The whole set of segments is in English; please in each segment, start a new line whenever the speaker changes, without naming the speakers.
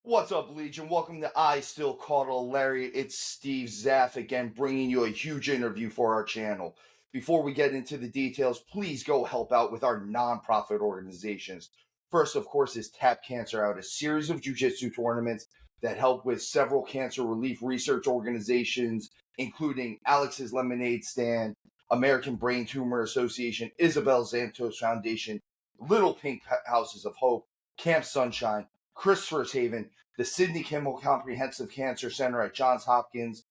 What's up, Legion? Welcome to I Still Call Lariat. It's Steve Zapf again, bringing you a huge interview for our channel. Before we get into the details, please go help out with our non-profit organizations. First, of course, is Tap Cancer Out, a series of jiu-jitsu tournaments that help with several cancer relief research organizations, including Alex's Lemonade Stand, American Brain Tumor Association, Isabel Zantos Foundation, Little Pink Houses of Hope, Camp Sunshine, Christopher's Haven, the Sidney Kimmel Comprehensive Cancer Center at Johns Hopkins,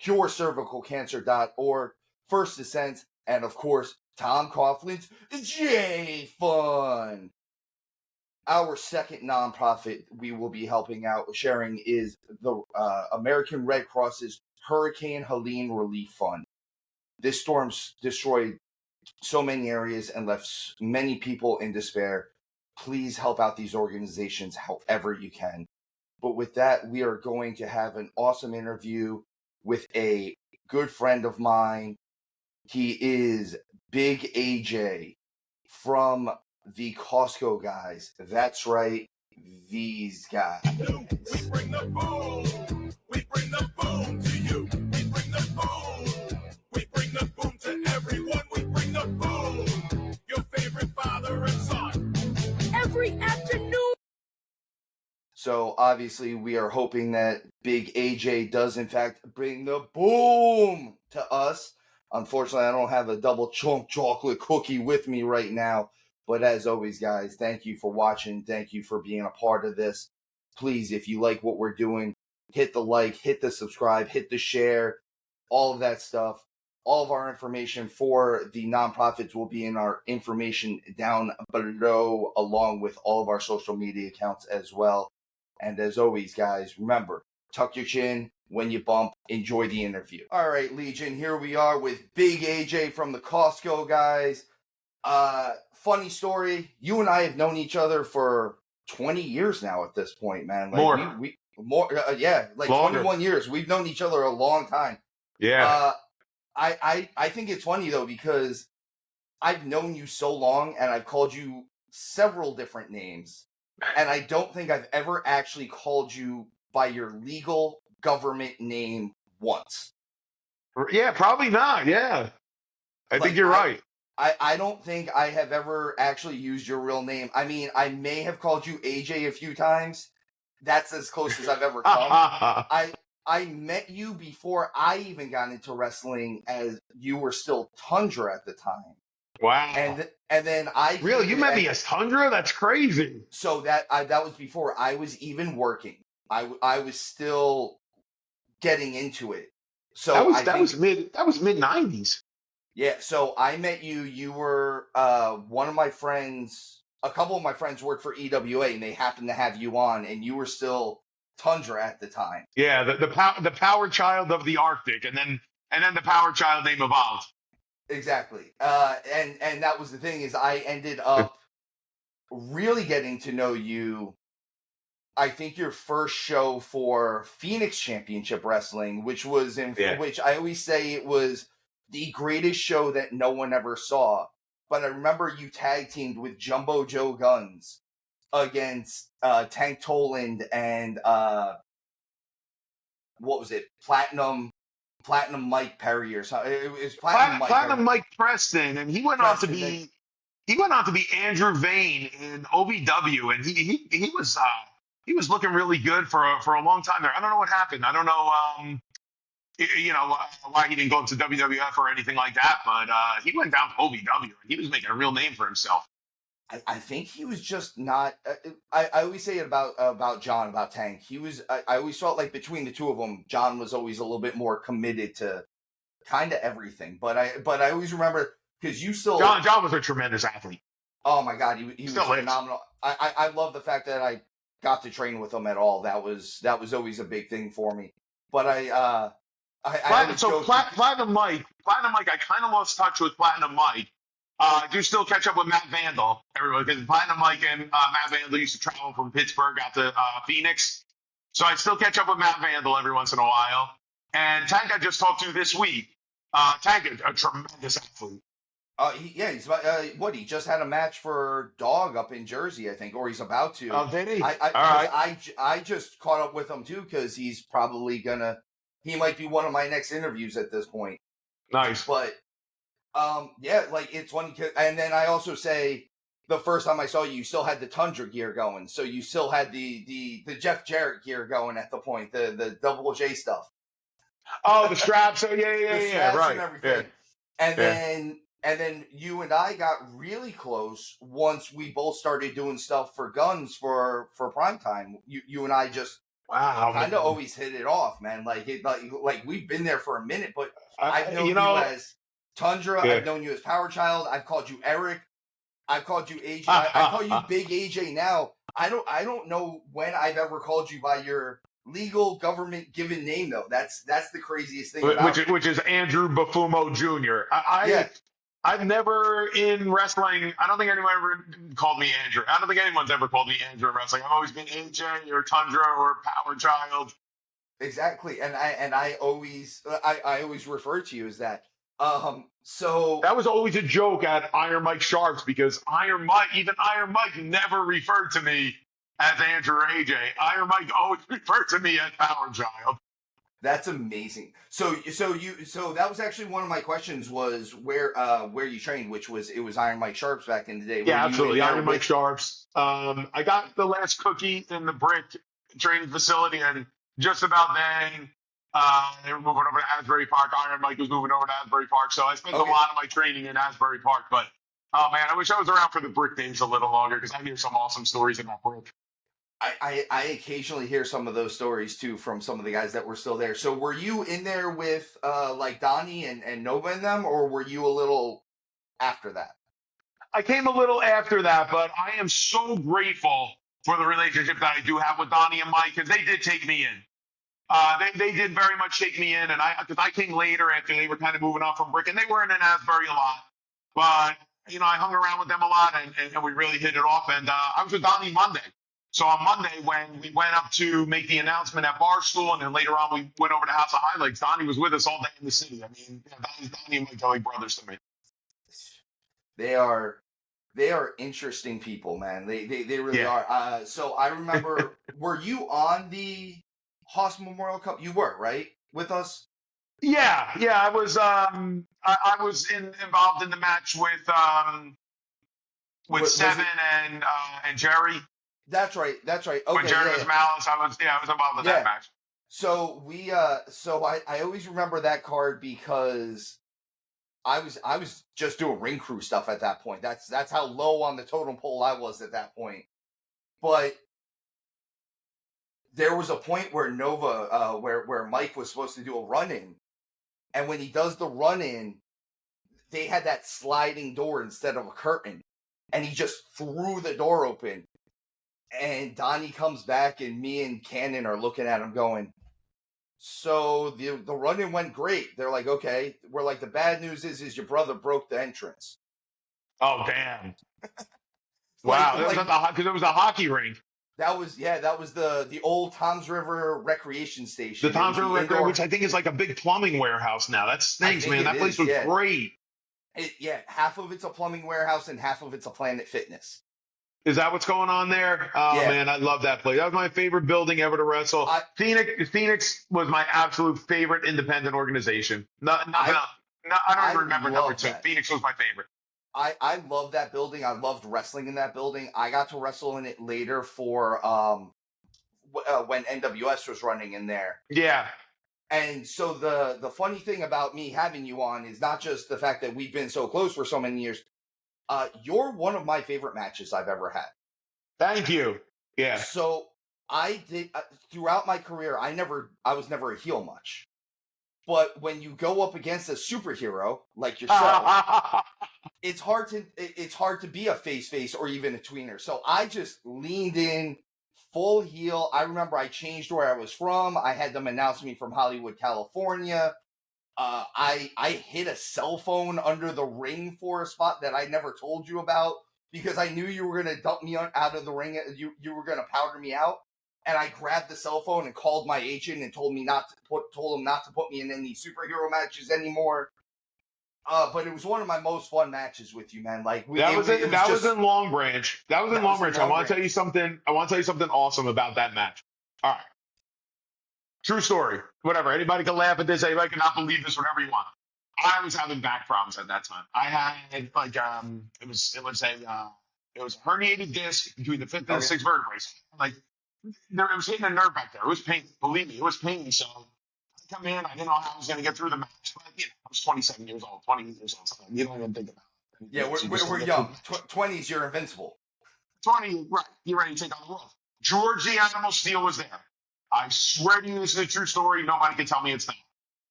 CureCervicalCancer.org, First Descent, and of course, Tom Coughlin's J Fund. Our second nonprofit we will be helping out, sharing, is the American Red Cross's Hurricane Helene Relief Fund. This storm destroyed so many areas and left many people in despair. Please help out these organizations however you can. But with that, we are going to have an awesome interview with a good friend of mine. He is Big AJ from the COSTCO guys. That's right, these guys.
We bring the boom. We bring the boom to you. We bring the boom. We bring the boom to everyone. We bring the boom. Your favorite father and son. Every afternoon.
So obviously we are hoping that Big AJ does in fact bring the boom to us. Unfortunately, I don't have a double chunk chocolate cookie with me right now. But as always, guys, thank you for watching. Thank you for being a part of this. Please, if you like what we're doing, hit the like, hit the subscribe, hit the share, all of that stuff. All of our information for the nonprofits will be in our information down below, along with all of our social media accounts as well. And as always, guys, remember, tuck your chin when you bump. Enjoy the interview. All right, Legion, here we are with Big AJ from the COSTCO guys. Funny story, you and I have known each other for 20 years now at this point, man. Like
More.
Like
Longer.
21 years. We've known each other a long time.
Yeah.
I think it's funny, though, because I've known you so long and I've called you several different names. And I don't think I've ever actually called you by your legal government name once.
Yeah, probably not. Yeah. I think you're right.
I don't think I have ever actually used your real name. I mean, I may have called you AJ a few times. That's as close as I've ever come. I met you before I even got into wrestling, as you were still Tundra at the time.
Wow.
And then I
Really, you met me as Tundra? That's crazy.
So that was before I was even working. I was still getting into it. So
that was mid 90s.
Yeah, so I met you. You were one of my friends. A couple of my friends worked for EWA, and they happened to have you on, and you were still Tundra at the time.
Yeah, the power child of the Arctic, and then the power child name evolved.
Exactly. And that was the thing, is I ended up really getting to know you. I think your first show for Phoenix Championship Wrestling, which was which I always say it was the greatest show that no one ever saw. But I remember you tag teamed with Jumbo Joe Guns against Tank Toland and what was it? Platinum Mike Perry or something. It was
Platinum Mike Preston, and he went on to be Andrew Vane in OVW, and he was looking really good for a long time there. I don't know what happened. I don't know why he didn't go to WWF or anything like that, but he went down to OVW, and he was making a real name for himself.
I think he was just not. I always say it about John, about Tank. He was. I always felt like between the two of them, John was always a little bit more committed to kind of everything. But I always remember, because you still.
John was a tremendous athlete.
Oh my God, he was phenomenal. I love the fact that I got to train with him at all. That was always a by thing for me. But
Platinum Mike, I kind of lost touch with Platinum Mike. I do still catch up with Matt Vandal, everyone, because Platinum Mike and Matt Vandal used to travel from Pittsburgh out to Phoenix. So I still catch up with Matt Vandal every once in a while. And Tank I just talked to this week. Tank, a tremendous athlete.
He's about, what, he just had a match for Dog up in Jersey, I think, or he's about to.
Oh, did he?
I
All
because
right.
I just caught up with him too because he's probably gonna he might be one of my next interviews at this point.
Nice.
But yeah, like it's one. And then I also say the first time I saw you, you still had the Tundra gear going, so you still had the Jeff Jarrett gear going at the point, the Double J stuff,
Oh, the straps. Oh, yeah,
the
yeah, yeah.
straps and
Right. Yeah.
everything. And
Yeah.
then you and I got really close once we both started doing stuff for guns for primetime. You and I just
Wow,
kind of
man.
always hit it off, man. Like we've been there for a minute, but I've
You
known you
know,
as Tundra.
yeah.
I've known you as Power Child. I've called you Eric. I've called you AJ. I call you Big AJ now. I don't know when I've ever called you by your legal government given name though. That's the craziest thing about it.
Which is Andrew Befumo Jr.
Yeah,
I've never in wrestling. I don't think anyone ever called me Andrew. I don't think anyone's ever called me Andrew in wrestling. I've always been AJ or Tundra or Power Child.
exactly. And I always refer to you as that. So
That was always a joke at Iron Mike Sharps because even Iron Mike never referred to me as Andrew or AJ. Iron Mike always referred to me as Power Child.
that's amazing. So that was actually one of my questions was where you trained, which was it was Iron Mike Sharps back in the day. Were
Yeah,
you in
absolutely.
there
Iron Mike
with
Sharps. I got the last cookie in the brick training facility, and just about then, they were moving over to Asbury Park. Iron Mike was moving over to Asbury Park, so I spent a
okay.
lot of my training in Asbury Park. But oh man, I wish I was around for the brick days a little longer because I hear some awesome stories about brick.
I occasionally hear some of those stories too from some of the guys that were still there. So were you in there with like Donnie and Nova and them, or were you a little after that?
I came a little after that, but I am so grateful for the relationship that I do have with Donnie and Mike because they did take me in. They did very much take me in, and because I came later after they were kind of moving on from Brick, and they weren't in Asbury a lot, but I hung around with them a lot, and we really hit it off. And I was with Donnie Monday, so on Monday when we went up to make the announcement at Barstool, and then later on we went over to House of Highlights, Donnie was with us all day in the city. I mean, Donnie and Mike are like brothers to me.
They are interesting people, man. They really
Yeah.
are. So I remember, were you on the Haas Memorial Cup? You were, right, with us?
Yeah. I was I was involved in the match with
Was
Seven
it?
and Jerry.
That's right. That's right.
When
Okay,
Jerry
yeah,
was Malice, I was involved in that
yeah.
match.
So I always remember that card because I was just doing ring crew stuff at that point. That's how low on the totem pole I was at that point. But there was a point where Nova, where Mike was supposed to do a run in, and when he does the run in, they had that sliding door instead of a curtain, and he just threw the door open. And Donnie comes back, and me and Cannon are looking at him, going, "So the run in went great." They're like, "Okay." We're like, "The bad news is your brother broke the entrance."
Oh damn!
Like
Wow, that was
like
because it was a hockey rink.
that was the old Toms River Recreation
The
Station. It was
Tom's
the
River Recreation,
indoor.
which I think is like a big plumbing warehouse now. That
I
stinks,
think
man.
it
That place
is.
was
Yeah,
great.
half of it's a plumbing warehouse and half of it's a Planet Fitness.
Is that what's going on there? Oh
Yeah,
man, I love that place. That was my favorite building ever to wrestle.
I
Phoenix was my absolute favorite independent organization.
I
I don't
I
even remember number
love
two.
that.
Phoenix was my favorite.
I love that building. I loved wrestling in that building. I got to wrestle in it later for when NWS was running in there.
Yeah.
And so the funny thing about me having you on is not just the fact that we've been so close for so many years. You're one of my favorite matches I've ever had.
Thank you. Yeah.
So I did throughout my career. I was never a heel much. But when you go up against a superhero like yourself, it's hard to be a face or even a tweener. So I just leaned in full heel. I remember I changed where I was from. I had them announce me from Hollywood, California. I hid a cell phone under the ring for a spot that I never told you about because I knew you were gonna dump me out of the ring. You were gonna powder me out, and I grabbed the cell phone and called my agent and told him not to put me in any superhero matches anymore. But it was one of my most fun matches with you, man. Like
That was it. That was in Long Branch. That was in Long Branch. I want to tell you something. I want to tell you something awesome about that match. All right. True story. Whatever. Anybody can laugh at this. Anybody can not believe this. Whatever you want. I was having back problems at that time. I had like it was a herniated disc between the fifth and the sixth vertebrae. Like it was hitting a nerve back there. It was pain. Believe me, it was pain. So I come in. I didn't know how I was going to get through the match. But I was 27 years old, 28 years old. So you don't even think about it.
Yeah, we're young. 20s, you're invincible.
20, right? You're ready to take on the world. George the Animal Steel was there. I swear to you, this is a true story. Nobody can tell me it's not.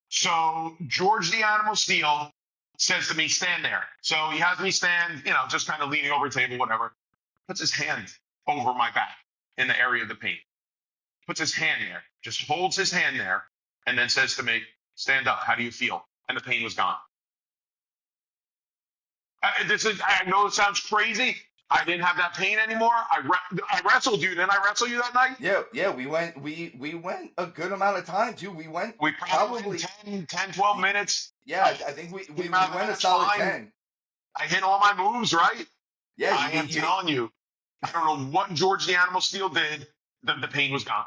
So George the Animal Steel says to me, stand there. So he has me stand, just kind of leaning over a table, whatever. Puts his hand over my back in the area of the pain. Puts his hand there, just holds his hand there, and then says to me, stand up. How do you feel? And the pain was gone. I know it sounds crazy. I didn't have that pain anymore. I wrestled you. Didn't I wrestle you that night?
Yeah. We went a good amount of time too. We probably
10, 12 minutes.
Yeah, I think we went a solid 10.
I hit all my moves, right?
Yeah,
I am telling you. I don't know what George the Animal Steel did. The pain was gone.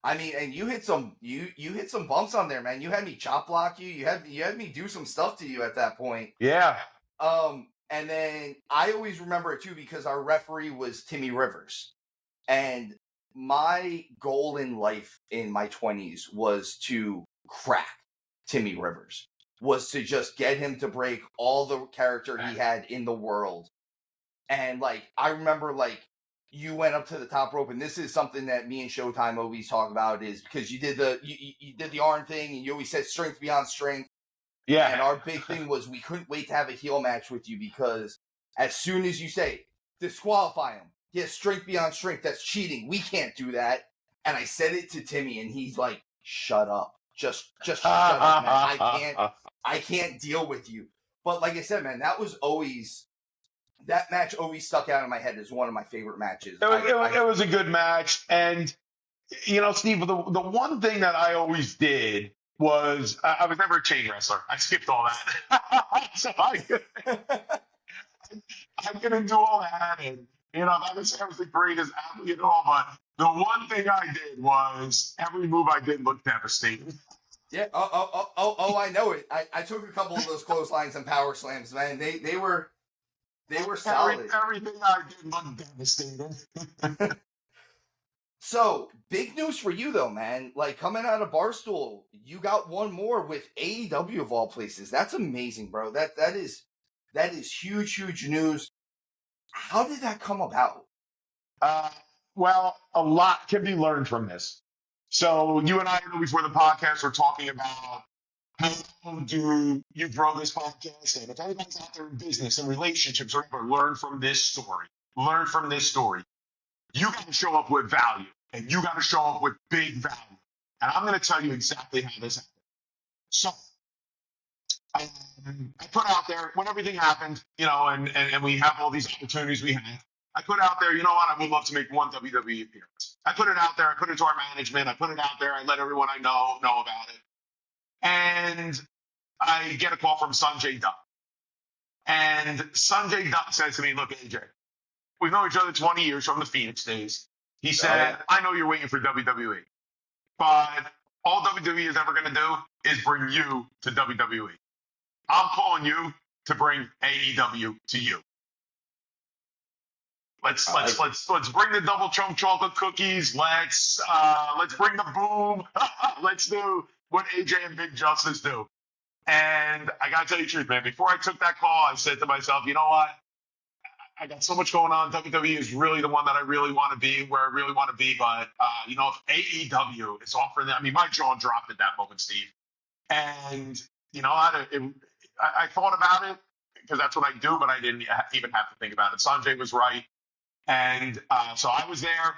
I mean, and you hit some bumps on there, man. You had me chop block you. You had me do some stuff to you at that point.
Yeah.
And then I always remember it too because our referee was Timmy Rivers. And my goal in life in my 20s was to crack Timmy Rivers. Was to just get him to break all the character he had in the world. And like I remember like you went up to the top rope, and this is something that me and Showtime always talk about is because you did the arm thing and you always said strength beyond strength.
Yeah.
And our big thing was we couldn't wait to have a heel match with you because as soon as you say, disqualify him, he has strength beyond strength, that's cheating. We can't do that. And I said it to Timmy, and he's like, shut up. Just shut up, man. I can't deal with you. But like I said, man, that match always stuck out in my head as one of my favorite matches.
It was a good match. And, Steve, the one thing that I always did was I was never a chain wrestler. I skipped all that. So I couldn't do all that. And, that was the greatest athlete and all. But the one thing I did was every move I did looked devastating.
Yeah. I know it. I took a couple of those clotheslines and power slams, man. They were solid.
Everything I did looked devastating.
So, big news for you, though, man. Like, coming out of Barstool, you got one more with AEW of all places. That's amazing, bro. That is huge news. How did that come about?
Well, a lot can be learned from this. So, you and I, before the podcast, were talking about how do you grow this podcast? And if anybody's out there in business and relationships or whatever, learn from this story. Learn from this story. You got to show up with value, and you got to show up with big value. And I'm going to tell you exactly how this happened. So I put out there when everything happened, and we have all these opportunities we had. I put out there, I would love to make one WWE appearance. I put it out there. I put it to our management. I put it out there. I let everyone I know about it. And I get a call from Sanjay Dutt. And Sanjay Dutt says to me, look, AJ, we've known each other 20 years from the Phoenix days. He said, I know you're waiting for WWE, but all WWE is ever going to do is bring you to WWE. I'm calling you to bring AEW to you. Let's bring the double chunk chocolate cookies. Let's bring the boom. Let's do what AJ and Big Justice do. And I gotta tell you the truth, man. Before I took that call, I said to myself, you know what? I got so much going on. WWE is really the one that I really want to be, where I really want to be. But, if AEW is offering that, my jaw dropped at that moment, Steve. And, I thought about it because that's what I do, but I didn't even have to think about it. Sanjay was right. And so I was there,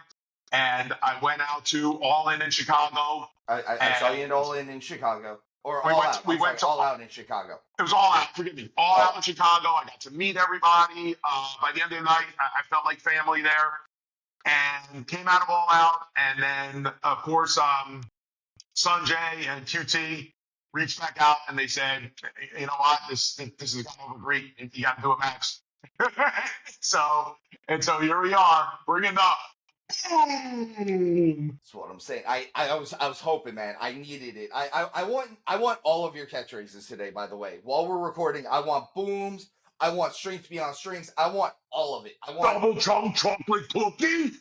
and I went out to All In Chicago.
I saw you in All In Chicago. Or
we went to
All Out in Chicago.
It was All Out. Forgive me. All Out in Chicago. I got to meet everybody. By the end of the night, I felt like family there. And came out of All Out. And then, of course, Sanjay and QT reached back out and they said, you know what, this has gone over great. You got to do it, Max. So here we are, bringing up.
That's what I'm saying. I was hoping, man. I needed it. I want all of your catchphrases today. By the way, while we're recording, I want booms. I want strength beyond strengths. I want all of it. I want
Double chunk chocolate cookie.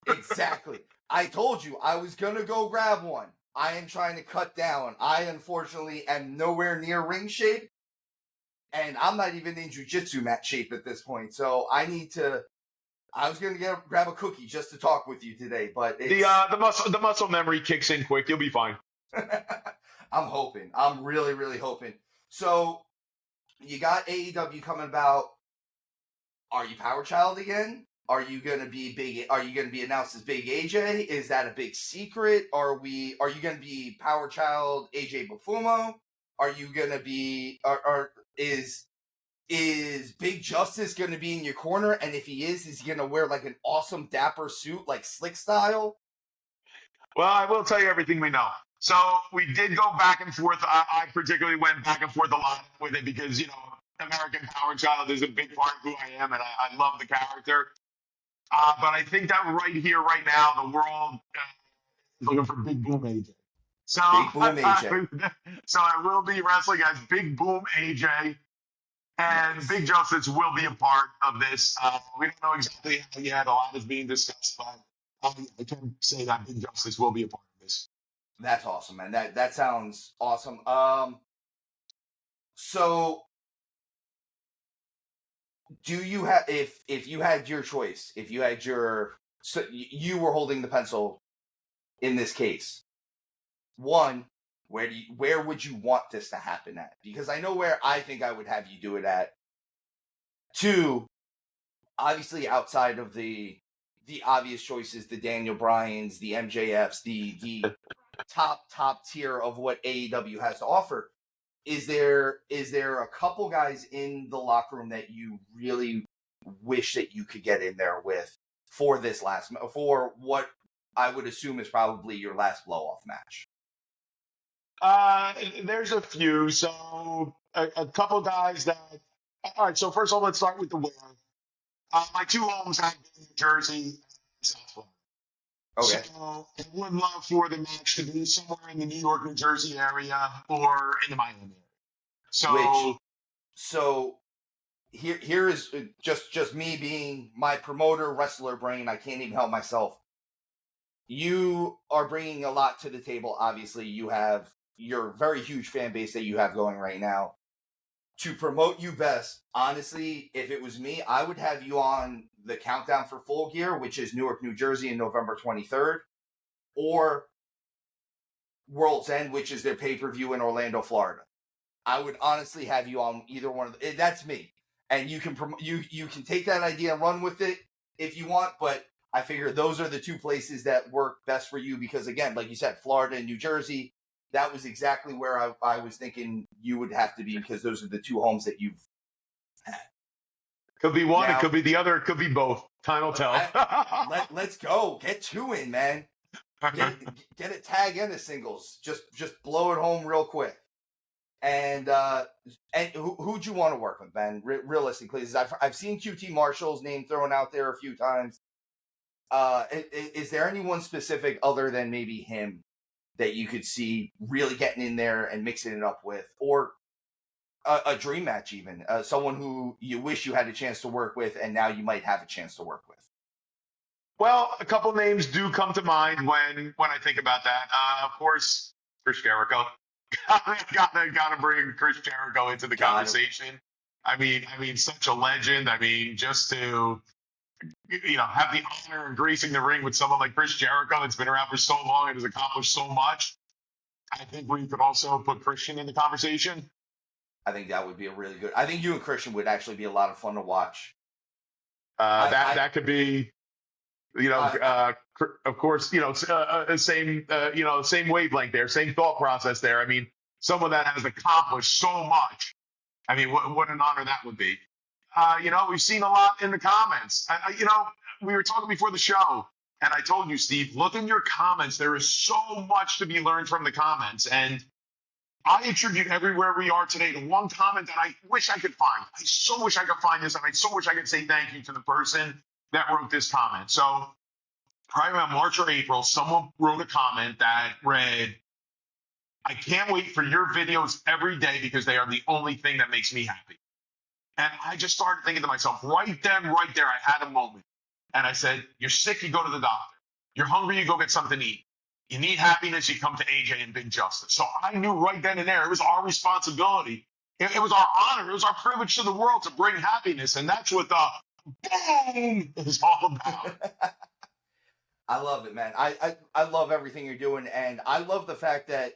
exactly. I told you I was gonna go grab one. I am trying to cut down. I unfortunately am nowhere near ring shape, and I'm not even in jiu-jitsu mat shape at this point. So I need to. I was gonna grab a cookie just to talk with you today, but it's,
The muscle memory kicks in quick. You'll be fine.
I'm hoping. I'm really, really hoping. So you got AEW coming about. Are you Power Child again? Are you gonna be big? Are you gonna be announced as Big AJ? Is that a big secret? Are you gonna be Power Child AJ Befumo? Are you gonna be? Is Big Justice gonna be in your corner? And if he is he gonna wear like an awesome dapper suit, like Slick style?
Well, I will tell you everything we know. So we did go back and forth. I particularly went back and forth a lot with it because, you know, American Power Child is a big part of who I am, and I love the character. But I think that right here, right now, the world is looking for Big Boom AJ. So,
Big Boom AJ.
So I will be wrestling as Big Boom AJ, and
Nice.
Big Justice will be a part of this. We don't know exactly how yet. A lot is being discussed, but I can say that Big Justice will be a part of this.
That's awesome, man. That sounds awesome. So do you have if you had your choice, if you had your so you were holding the pencil in this case, one, where would you want this to happen at? Because I know where I think I would have you do it at. Two, obviously outside of the obvious choices, the Daniel Bryans, the MJFs, the top tier of what AEW has to offer. Is there a couple guys in the locker room that you really wish that you could get in there with for this for what I would assume is probably your last blow off match?
There's a few. So a couple guys that. All right. So first of all, let's start with the winner. My two homes have been New Jersey and South Florida.
Okay.
So I would love for the match to be somewhere in the New York, New Jersey area or in the Miami area.
So here is just me being my promoter wrestler brain. I can't even help myself. You are bringing a lot to the table. Obviously, you have your very huge fan base that you have going right now. To promote you best, honestly, if it was me, I would have you on the Countdown for Full Gear, which is Newark, New Jersey, on November 23rd, or World's End, which is their pay-per-view in Orlando, Florida. I would honestly have you on either one of them. That's me, and you can you can take that idea and run with it if you want. But I figure those are the two places that work best for you because, again, like you said, Florida and New Jersey. That was exactly where I was thinking you would have to be because those are the two homes that you've had.
Could be one,
Now,
it could be the other, it could be both. Time will tell.
Let's go. Get two in, man. Get a tag and a singles. Just blow it home real quick. And who'd you want to work with, Ben? Realistically, I've seen QT Marshall's name thrown out there a few times. Is there anyone specific other than maybe him that you could see really getting in there and mixing it up with, or a dream match even, someone who you wish you had a chance to work with and now you might have a chance to work with?
Well, a couple names do come to mind when I think about that. Of course, Chris Jericho. Gotta bring Chris Jericho into the conversation. I mean, such a legend. I mean, just to have the honor of gracing the ring with someone like Chris Jericho that's been around for so long and has accomplished so much. I think we could also put Christian in the conversation.
I think that would be a really good. I think you and Christian would actually be a lot of fun to watch.
That could be, of course, same wavelength there, same thought process there. I mean, someone that has accomplished so much. I mean, what an honor that would be. We've seen a lot in the comments. We were talking before the show, and I told you, Steve, look in your comments. There is so much to be learned from the comments. And I attribute everywhere we are today to one comment that I wish I could find. I so wish I could find this, and I so wish I could say thank you to the person that wrote this comment. So probably around March or April, someone wrote a comment that read, I can't wait for your videos every day because they are the only thing that makes me happy. And I just started thinking to myself, right then, right there, I had a moment. And I said, you're sick, you go to the doctor. You're hungry, you go get something to eat. You need happiness, you come to AJ and Big Justice. So I knew right then and there, it was our responsibility. It was our honor. It was our privilege to the world to bring happiness. And that's what the boom is all about.
I love it, man. I love everything you're doing. And I love the fact that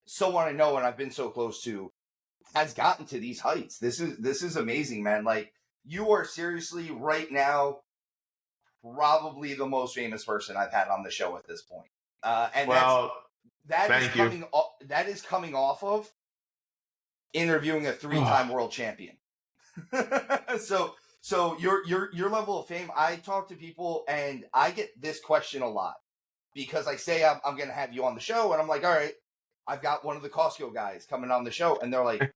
someone I know and I've been so close to has gotten to these heights. This is amazing, man. Like, you are seriously right now probably the most famous person I've had on the show at this point. And
Well,
that is coming off of interviewing a 3-time world champion. So your level of fame, I talk to people and I get this question a lot because I say I'm going to have you on the show, and I'm like, all right, I've got one of the COSTCO guys coming on the show, and they're like,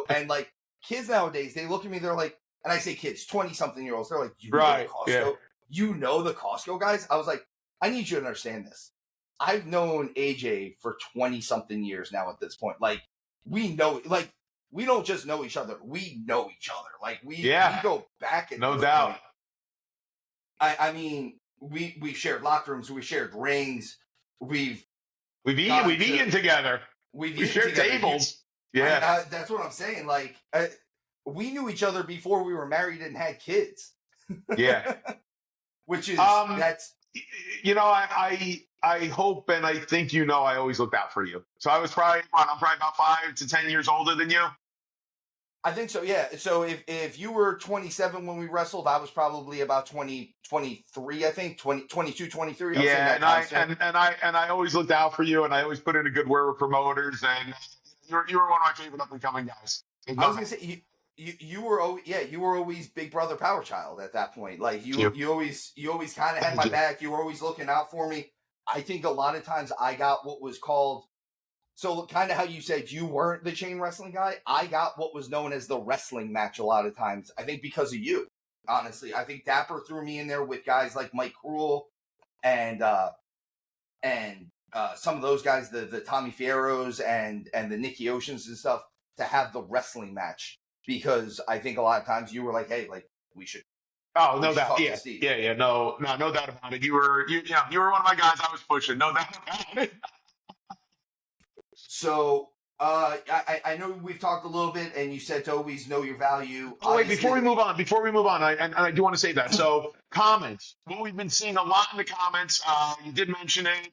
and like kids nowadays, they look at me, they're like, and I say kids, 20-something-year-olds, they're like, know the COSTCO? Yeah. You know the COSTCO guys? I was like, I need you to understand this. I've known AJ for 20-something years now at this point. Like, we know, like, we don't just know each other. We know each other. Like, we go back. At
no doubt.
Point. I mean, we've shared locker rooms. We've shared rings. We've eaten together. We've shared tables. Yeah.
That's
what I'm saying. Like, we knew each other before we were married and had kids.
Yeah.
Which is, that's...
You know, I hope and I think I always looked out for you. So I'm probably about 5 to 10 years older than you.
I think so, yeah. So if you were 27 when we wrestled, I was probably about 23, I think, 22, 23.
Yeah, and I always looked out for you, and I always put in a good word with promoters, and you were one of my favorite up and coming guys.
I was gonna say you were always Big Brother Power Child at that point. Like you always kind of had my back. You were always looking out for me. I think a lot of times I got what was called, so kind of how you said you weren't the chain wrestling guy. I got what was known as the wrestling match a lot of times. I think because of you, honestly. I think Dapper threw me in there with guys like Mike Cruel and some of those guys, the Tommy Fierros and the Nikki Oceans and stuff, to have the wrestling match. Because I think a lot of times you were like, hey, like, we should.
Oh, no doubt. Yeah. No doubt about it. You were one of my guys I was pushing. No doubt about it.
So, I know we've talked a little bit, and you said to always know your value.
Oh, wait, before we move on, I do want to say that. So, comments. What we've been seeing a lot in the comments, you did mention it.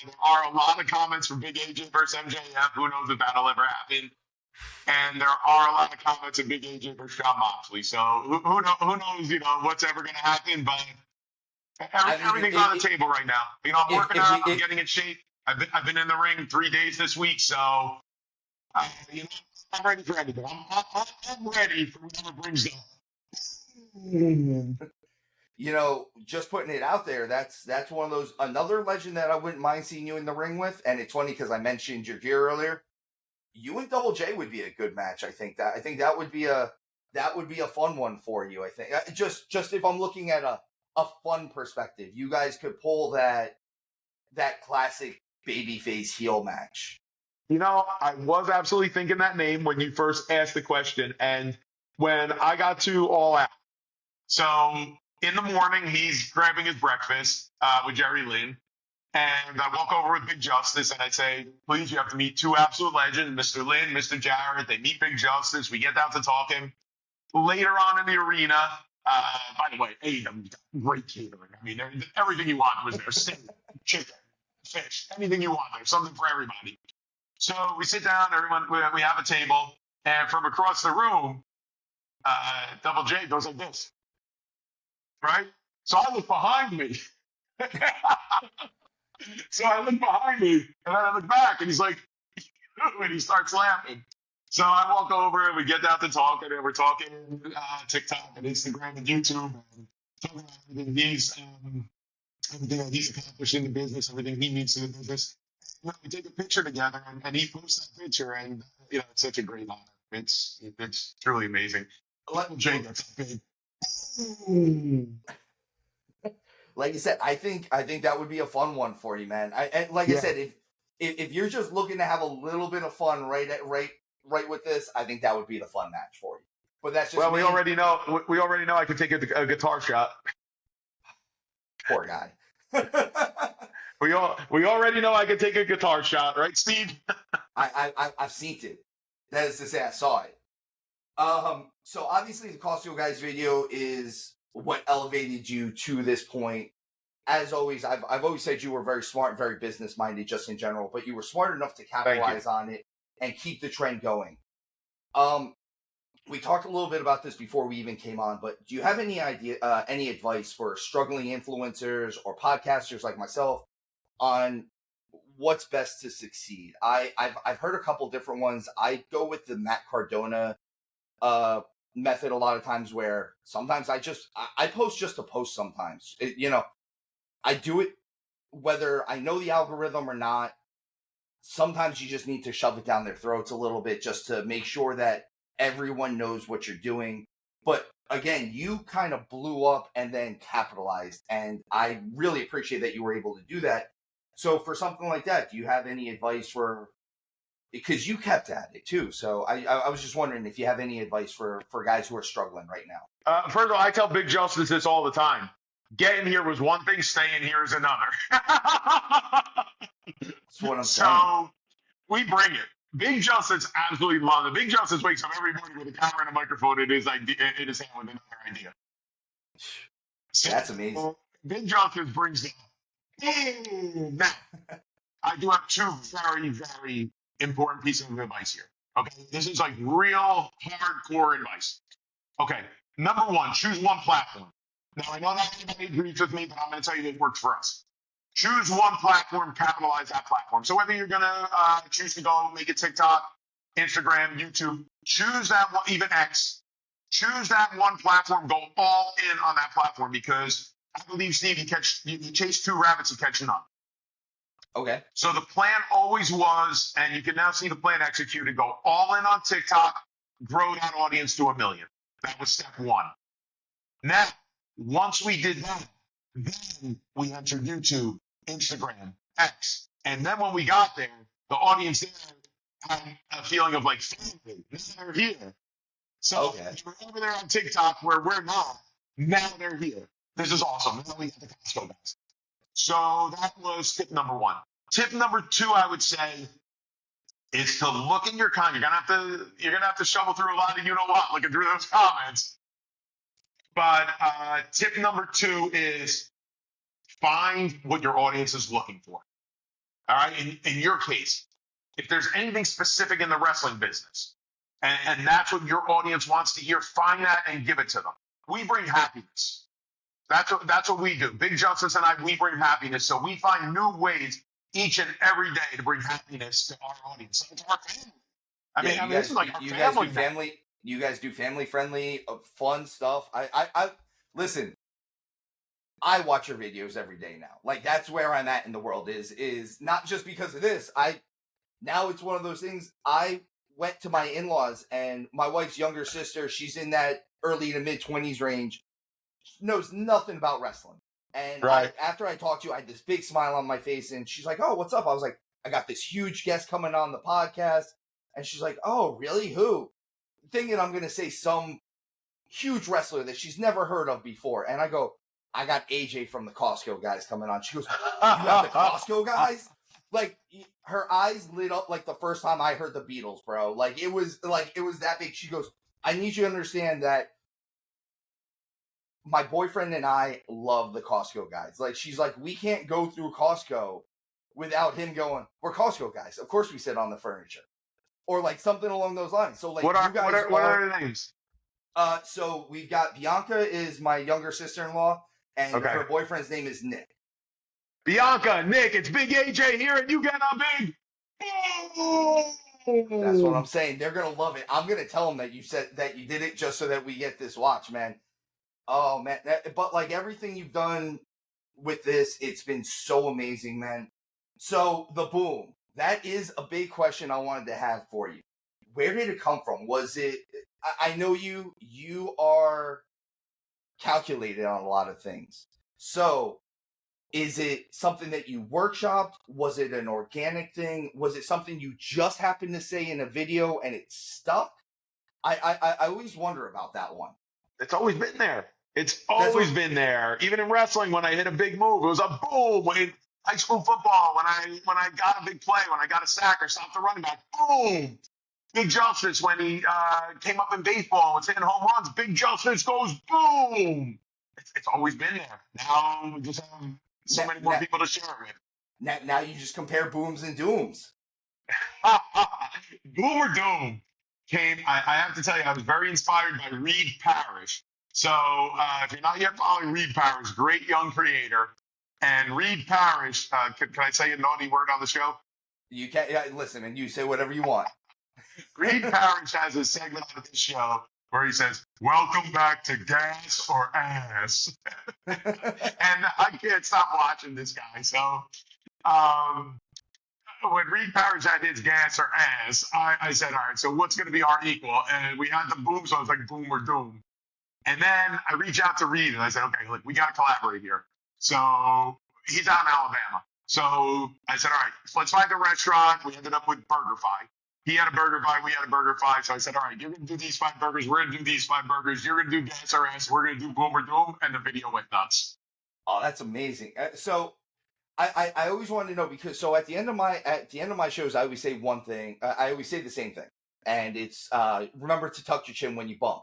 There are a lot of comments from Big AJ versus MJF. Who knows if that'll ever happen? And there are a lot of comments of Big AJ versus Jon Moxley. So who knows, what's ever going to happen. But everything's on the table right now. I'm working out. I'm getting in shape. I've been in the ring 3 days this week. So, I'm ready for anything. I'm ready for whatever brings them.
Just putting it out there, that's one of those, another legend that I wouldn't mind seeing you in the ring with. And it's funny because I mentioned your gear earlier. You and Double J would be a good match. I think that would be a fun one for you. I think just if I'm looking at a fun perspective, you guys could pull that classic babyface heel match.
I was absolutely thinking that name when you first asked the question, and when I got to All Out. So in the morning, he's grabbing his breakfast with Jerry Lynn. And I walk over with Big Justice, and I say, please, you have to meet two absolute legends, Mr. Lynn, Mr. Jarrett. They meet Big Justice. We get down to talking. Later on in the arena, by the way, AEW, great catering. I mean, everything you want was there. Steak, chicken, fish, anything you want. There's something for everybody. So we sit down, we have a table, and from across the room, Double J goes like this, right? So I look behind me. So I look behind me, and then I look back, and he's like, and he starts laughing. So I walk over, and we get down to talking, and we're talking TikTok and Instagram and YouTube, and talking about everything that he's accomplished in the business, everything he means to the business. We take a picture together, and he posts that picture, and it's such a great honor. It's truly amazing.
Like,
Jay gets big. Mm.
like I said, I think that would be a fun one for you, man. I
Yeah.
said, if you're just looking to have a little bit of fun right with this, I think that would be the fun match for you. But that's just
Well,
me.
we already know. We already know I can take a guitar shot.
Poor guy.
We already know I can take a guitar shot, right, Steve?
I've seen it. That is to say, I saw it. So obviously the COSTCO guys video is what elevated you to this point. As always, I've always said you were very smart, very business minded, just in general. But you were smart enough to capitalize on it and keep the trend going. We talked a little bit about this before we even came on, but do you have any advice for struggling influencers or podcasters like myself on what's best to succeed? I've heard a couple different ones. I go with the Matt Cardona method a lot of times, where sometimes I post just to post. Sometimes I do it whether I know the algorithm or not. Sometimes you just need to shove it down their throats a little bit just to make sure that everyone knows what you're doing. But again, you kind of blew up and then capitalized, and I really appreciate that you were able to do that. So for something like that, do you have any advice for, because you kept at it too. So I was just wondering if you have any advice for guys who are struggling right now.
First of all, I tell Big Justice this all the time. Getting here was one thing, staying here is another.
That's what I'm saying.
So we bring it. Big Justice absolutely loves it. Big Justice wakes up every morning with a camera and a microphone in his hand with another idea. So,
that's amazing.
Big Justice brings it. Now, I do have two very, very important pieces of advice here. Okay, this is like real hardcore advice. Okay, number one, choose one platform. Now, I know not everybody agrees with me, but I'm going to tell you that it works for us. Choose one platform, capitalize that platform. So whether you're going to choose to go make it TikTok, Instagram, YouTube, choose that one, even X, choose that one platform, go all in on that platform, because I believe, Steve, you chase two rabbits, you catch none.
Okay.
So the plan always was, and you can now see the plan executed, go all in on TikTok, grow that audience to 1 million. That was step one. Now, once we did that, then we entered YouTube, Instagram, X. And then when we got there, the audience there had a feeling of like, family, they're here. So we're over there on TikTok where we're not. Now they're here. This is awesome. Now we got the COSTCO guys. So that was tip number one. Tip number two, I would say, is to look in your content. You're gonna have to shovel through a lot of what, looking through those comments. But tip number two is find what your audience is looking for. All right. In your case, if there's anything specific in the wrestling business, and that's what your audience wants to hear, find that and give it to them. We bring happiness. That's what we do. Big Justice and I, we bring happiness. So we find new ways each and every day to bring happiness to our audience. So it's our family. I mean, this is like our family.
You guys do family friendly, fun stuff. I listen. I watch your videos every day now. Like, that's where I'm at in the world. Is not just because of this. Now it's one of those things. I went to my in-laws, and my wife's younger sister, she's in that early to mid 20s range, knows nothing about wrestling. And after I talked to you, I had this big smile on my face, and she's like, "Oh, what's up?" I was like, "I got this huge guest coming on the podcast," and she's like, "Oh, really? Who?" Thinking I'm going to say some huge wrestler that she's never heard of before. And I go, "I got AJ from the COSTCO guys coming on." She goes, "You have the COSTCO guys?" Like, her eyes lit up like the first time I heard the Beatles, bro. Like, it was that big. She goes, "I need you to understand that my boyfriend and I love the COSTCO guys." Like, she's like, "We can't go through COSTCO without him going, 'We're COSTCO guys. Of course we sit on the furniture.'" Or like something along those lines. So like, what are
their names?
So we've got Bianca is my younger sister-in-law, and her boyfriend's name is Nick.
Bianca, Nick, it's Big AJ here, and you get on big.
That's what I'm saying. They're gonna love it. I'm gonna tell them that you said that you did it just so that we get this watch, man. Oh man, but like everything you've done with this, it's been so amazing, man. So the boom, that is a big question I wanted to have for you. Where did it come from? Was it? I know you are calculated on a lot of things. So is it something that you workshopped? Was it an organic thing? Was it something you just happened to say in a video and it stuck? I always wonder about that one.
It's always been there. It's
That's
always
what.
been there. Even in wrestling, when I hit a big move, it was a boom. In high school football, when I got a big play, when I got a sack or stopped the running back, boom. Big Justice when he came up in baseball and was hitting home runs. Big Justice goes boom. It's always been there. Now we just have so many more people to share it with.
Now you just compare booms and dooms.
Boom or Doom came. I have to tell you, I was very inspired by Reed Parrish. So if you're not yet following Reed Parrish, great young creator. And Reed Parrish, can I say a naughty word on the show?
You can't listen, and you say whatever you want.
Reed Parrish has a segment on this show where he says, "Welcome back to Gas or Ass," and I can't stop watching this guy. So when Reed Parrish had his gas or ass, I said, all right, so what's going to be our equal? And we had the boom, so I was like, boom or doom. And then I reached out to Reed and I said, okay, look, we got to collaborate here. So he's out in Alabama. So I said, all right, let's find a restaurant. We ended up with BurgerFi. He had a BurgerFi, we had a BurgerFi. So I said, all right, you're going to do these 5 burgers. We're going to do these 5 burgers. You're going to do gas or ass. We're going to do boom or doom. And the video went nuts.
Oh, that's amazing. So I always wanted to know, because so at the end of my shows, I always say one thing. I always say the same thing, and it's remember to tuck your chin when you bump.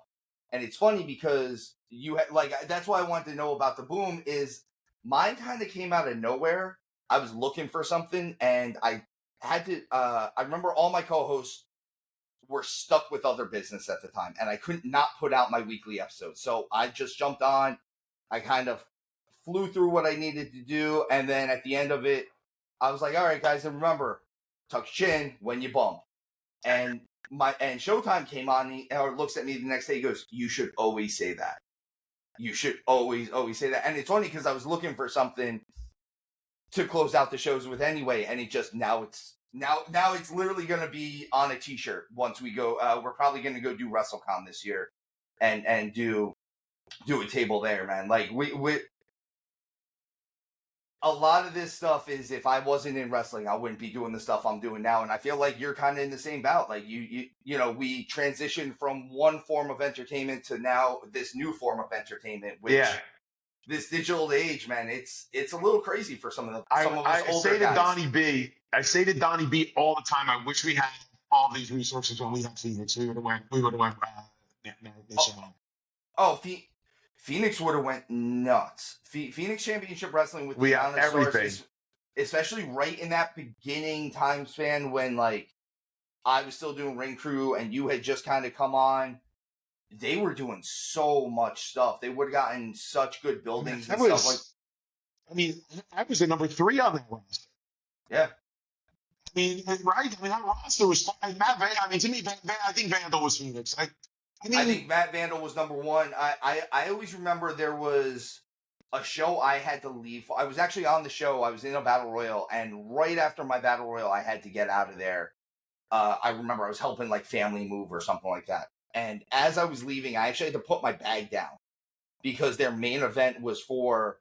And it's funny because that's why I wanted to know about the boom. Is mine kind of came out of nowhere. I was looking for something, and I had to. I remember all my co-hosts were stuck with other business at the time, and I couldn't not put out my weekly episodes. So I just jumped on. I kind of flew through what I needed to do, and then at the end of it, I was like, all right, guys, and remember, tuck your chin when you bump. And Showtime came on, or looks at me the next day, he goes, you should always say that. You should always say that. And it's funny because I was looking for something to close out the shows with anyway, and it just now it's literally going to be on a t-shirt once we go. We're probably going to go do WrestleCon this year and do a table there, man. Like we a lot of this stuff is, if I wasn't in wrestling, I wouldn't be doing the stuff I'm doing now. And I feel like you're kind of in the same bout. Like you know, we transitioned from one form of entertainment to now this new form of entertainment, which this digital age, man, it's a little crazy for some of us older
I say to
guys.
I say to Donnie B all the time, I wish we had all these resources when we had Phoenix. We would have went nationwide.
Phoenix would have went nuts. Phoenix Championship Wrestling with
we
the
have
amount of
everything,
stars, especially right in that beginning time span when like I was still doing ring crew and you had just kind of come on. They were doing so much stuff. They would have gotten such good buildings and stuff like.
I mean, I was the number 3 on that roster.
Yeah.
I mean, right? I mean, that roster was Matt Van. I mean, to me, I think Vandal was Phoenix. I
think Matt Vandal was number 1. I always remember there was a show I had to leave. I was actually on the show. I was in a battle royal, and right after my battle royal, I had to get out of there. I remember I was helping like family move or something like that. And as I was leaving, I actually had to put my bag down because their main event was for,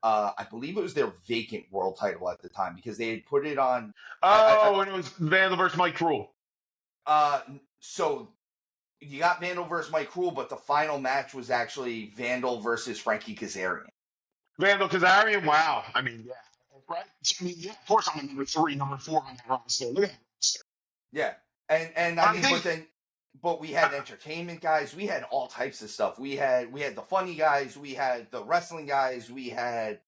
I believe it was their vacant world title at the time, because they had put it on.
And it was Vandal versus Mike Cruel.
So you got Vandal versus Mike Cruel, but the final match was actually Vandal versus Frankie Kazarian.
Vandal Kazarian, wow. I mean, yeah, right? I mean, yeah, of course I'm number 3, number 4 on that roster. Look at that roster.
Yeah, and I mean, but we had entertainment guys. We had all types of stuff. We had the funny guys. We had the wrestling guys. We had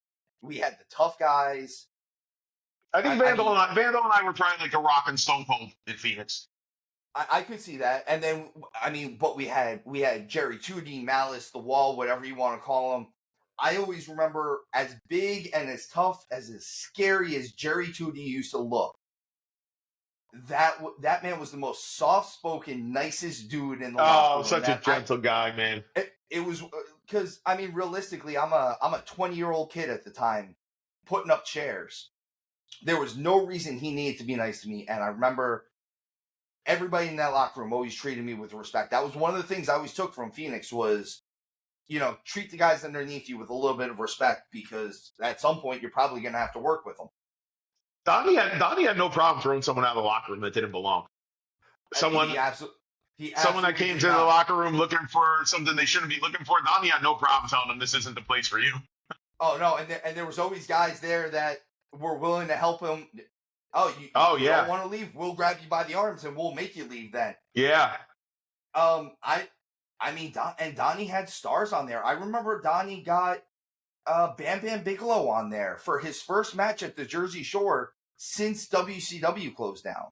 the tough guys.
I think Vandal and I were probably like a Rock and Stone Cold in Phoenix.
I could see that. And then, I mean, but we had Jerry 2D, Malice, The Wall, whatever you want to call him. I always remember, as big and as tough, as scary as Jerry 2D used to look, that man was the most soft-spoken, nicest dude in the locker room.
Such a gentle guy, man.
It was, because, I mean, realistically, I'm a 20-year-old kid at the time putting up chairs. there was no reason he needed to be nice to me. And I remember everybody in that locker room always treated me with respect. That was one of the things I always took from Phoenix was, treat the guys underneath you with a little bit of respect, because at some point you're probably going to have to work with them.
Donnie had no problem throwing someone out of the locker room that didn't belong. Someone that came to the locker room looking for something they shouldn't be looking for. Donnie had no problem telling them this isn't the place for you.
Oh no, and there was always guys there that were willing to help him. You don't want to leave? We'll grab you by the arms and we'll make you leave then.
Yeah.
Donnie had stars on there. I remember Donnie got Bam Bam Bigelow on there for his first match at the Jersey Shore since WCW closed down.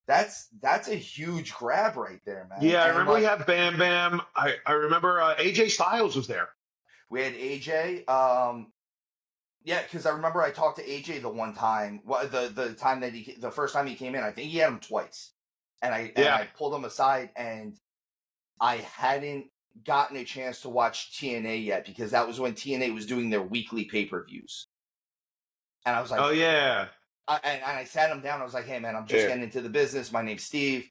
That's a huge grab right there, man.
Yeah, I remember we had Bam Bam. I remember AJ Styles was there.
We had AJ. Because I remember I talked to AJ the one time. The time that the first time he came in, I think he had him twice, and I pulled him aside, and I hadn't gotten a chance to watch TNA yet because that was when TNA was doing their weekly pay-per-views, and I was like,
oh yeah.
I sat him down. I was like, hey man, I'm just getting into the business. My name's Steve.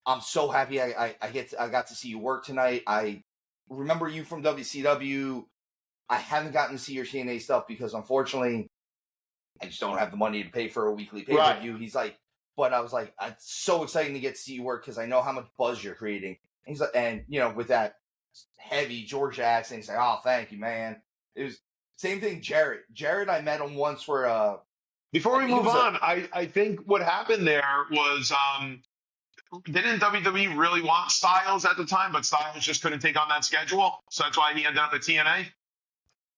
I'm so happy I got to see you work tonight. I remember you from WCW. I haven't gotten to see your TNA stuff because unfortunately I just don't have the money to pay for a weekly pay-per-view. Right. He's like, but I was like, it's so exciting to get to see you work because I know how much buzz you're creating. And he's like, and with that heavy Georgia accent, he's like, oh, thank you, man. It was same thing. Jared, I met him once for
before we move on, I think what happened there was didn't WWE really want Styles at the time, but Styles just couldn't take on that schedule, so that's why he ended up at TNA.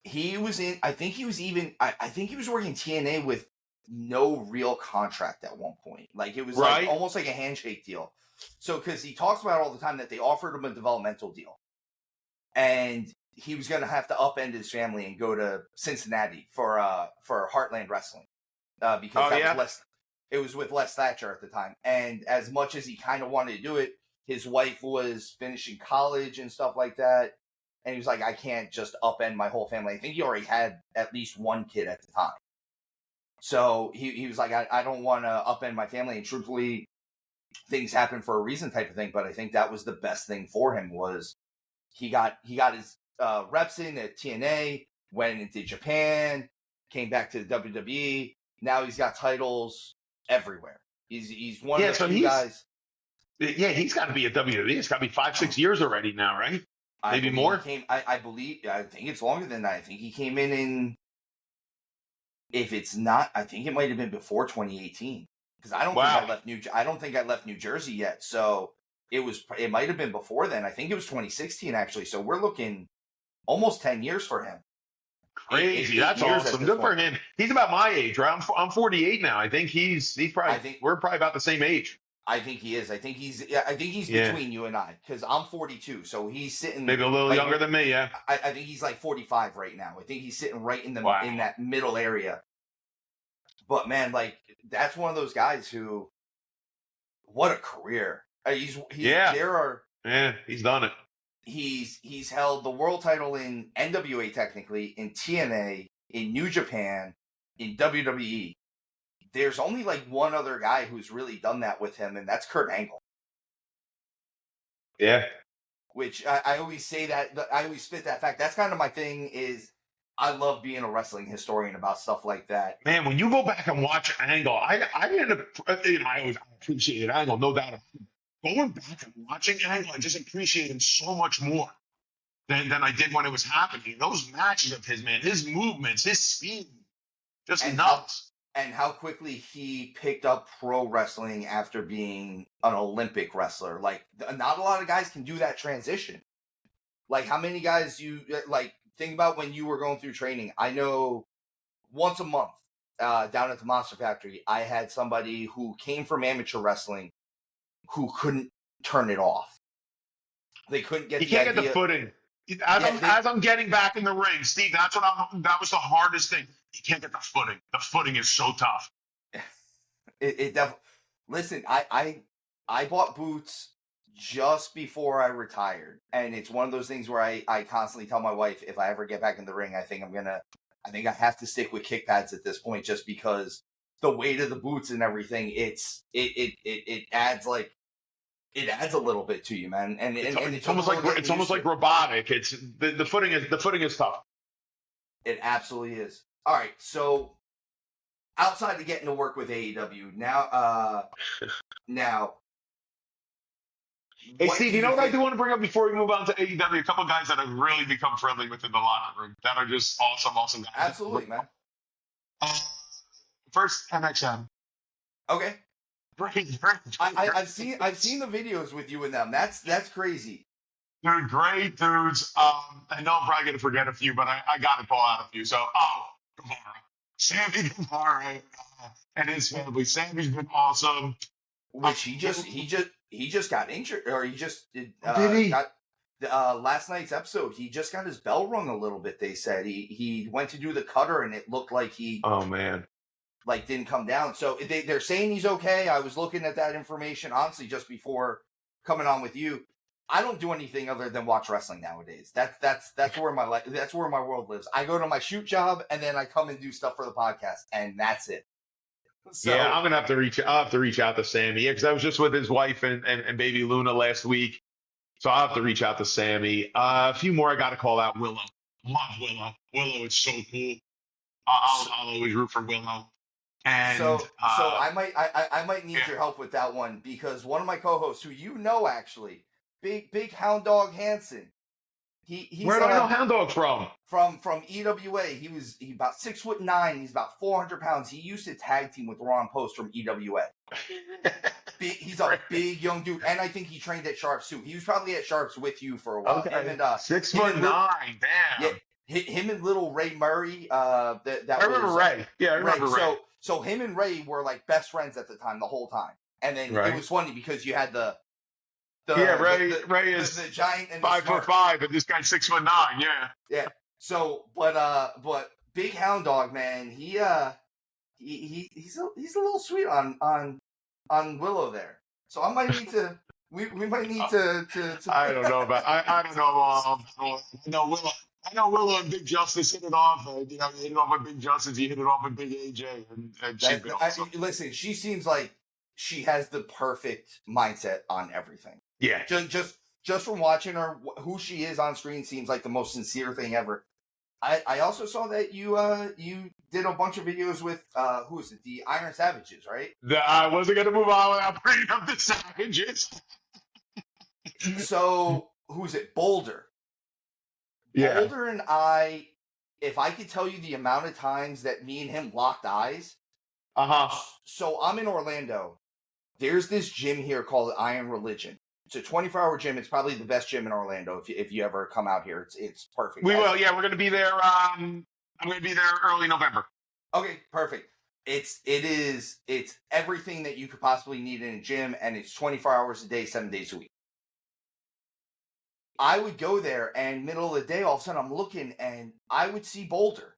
He was in. I think he was working TNA with no real contract at one point. Like it was like almost like a handshake deal. So because he talks about all the time that they offered him a developmental deal, and he was going to have to upend his family and go to Cincinnati for Heartland Wrestling because it was with Les Thatcher at the time. And as much as he kind of wanted to do it, his wife was finishing college and stuff like that. And he was like, I can't just upend my whole family. I think he already had at least one kid at the time. So he was like, I don't want to upend my family. And truthfully, things happen for a reason type of thing. But I think that was the best thing for him was he got his reps in at TNA, went into Japan, came back to the WWE. Now he's got titles everywhere. He's one of the few guys.
Yeah, he's got to be at WWE. It's got to be 5-6 years already now, right? Maybe more.
I think it's longer than that. I think he came in. If it's not, I think it might have been before 2018 because I don't think I left New Jersey yet. So it might have been before then. I think it was 2016 actually. So we're looking almost 10 years for him.
Crazy. That's awesome. Good for him. He's about my age, right? I'm 48 now. I think we're probably about the same age.
I think he is. I think he's between you and I because I'm 42, so he's sitting
maybe a little younger than me. Yeah,
I think he's like 45 right now. I think he's sitting right in in that middle area. But man, like that's one of those guys who, what a career! He's done it. He's held the world title in NWA technically, in TNA, in New Japan, in WWE. There's only like one other guy who's really done that with him, and that's Kurt Angle.
Yeah.
Which I always say that, I always spit that fact. That's kind of my thing is I love being a wrestling historian about stuff like that.
Man, when you go back and watch Angle, I always appreciated Angle, no doubt. Going back and watching Angle, I just appreciate him so much more than I did when it was happening. Those matches of his, man, his movements, his speed, just nuts.
And how quickly he picked up pro wrestling after being an Olympic wrestler. Like, not a lot of guys can do that transition. Like, how many guys think about when you were going through training. I know once a month down at the Monster Factory, I had somebody who came from amateur wrestling who couldn't turn it off. They couldn't get
get the footing. As I'm getting back in the ring, Steve, that was the hardest thing. You can't get the footing. The footing is so tough.
It definitely. Listen, I bought boots just before I retired, and it's one of those things where I constantly tell my wife if I ever get back in the ring, I think I'm gonna I think I have to stick with kick pads at this point, just because the weight of the boots and everything. It adds a little bit to you, man. And
It's almost like robotic. It's the footing is tough.
It absolutely is. All right, so outside of getting to work with AEW now.
Hey, Steve, you know what I do want to bring up before we move on to AEW? A couple of guys that have really become friendly within the locker room that are just awesome guys.
Absolutely, man.
First, MXM.
Okay.
Great.
I've seen the videos with you and them. That's crazy.
They're great dudes. I know I'm probably gonna forget a few, but I gotta call out a few. So, Guevara, Sammy Guevara, and his family. Sammy's been awesome.
Which he just got injured, or he just
did he?
got last night's episode. He just got his bell rung a little bit. They said he went to do the cutter, and it looked like he didn't come down. So they're saying he's okay. I was looking at that information honestly just before coming on with you. I don't do anything other than watch wrestling nowadays. That's where my world lives. I go to my shoot job, and then I come and do stuff for the podcast, and that's it. So,
yeah, I'm gonna have to reach. I'll have to reach out to Sammy. Yeah, because I was just with his wife and baby Luna last week, so I'll have to reach out to Sammy. A few more I got to call out. Willow, love Willow. Willow is so cool. I'll always root for Willow. And
so I might need your help with that one, because one of my co-hosts, who you know actually, big Hound Dog Hansen. He's
where do I know Hound Dog from?
From EWA. He's about 6'9". He's about 400 pounds. He used to tag team with Ron Post from EWA. He's a big young dude, and I think he trained at Sharps too. He was probably at Sharps with you for a while.
Okay.
Him and,
6'9". Damn.
Yeah, him and little Ray Murray. I
remember Ray. Yeah, I remember Ray.
So him and Ray were like best friends at the time, the whole time. And then it was funny because you had
Ray is
the giant and
5'5", and this guy's 6'9".
Yeah. So, but big Hound Dog, man, he's a little sweet on Willow there. So I might need to. We might need to.
I don't know about. I don't know. I know Willow and Big Justice hit it off. You hit it off with Big Justice. You hit it off with Big AJ, and she's been awesome.
Listen, she seems like she has the perfect mindset on everything.
Yeah.
Just from watching her, who she is on screen seems like the most sincere thing ever. I also saw that you did a bunch of videos with who is it? The Iron Savages, right?
I wasn't gonna move on without bringing up the Savages.
So who's it? Boulder.
Yeah.
Boulder and if I could tell you the amount of times that me and him locked eyes. So I'm in Orlando. There's this gym here called Iron Religion. It's a 24-hour gym. It's probably the best gym in Orlando. If you ever come out here, it's perfect.
We will. Yeah, we're going to be there. I'm going to be there early November.
Okay, perfect. It's everything that you could possibly need in a gym, and it's 24 hours a day, 7 days a week. I would go there, and middle of the day, all of a sudden I'm looking, and I would see Boulder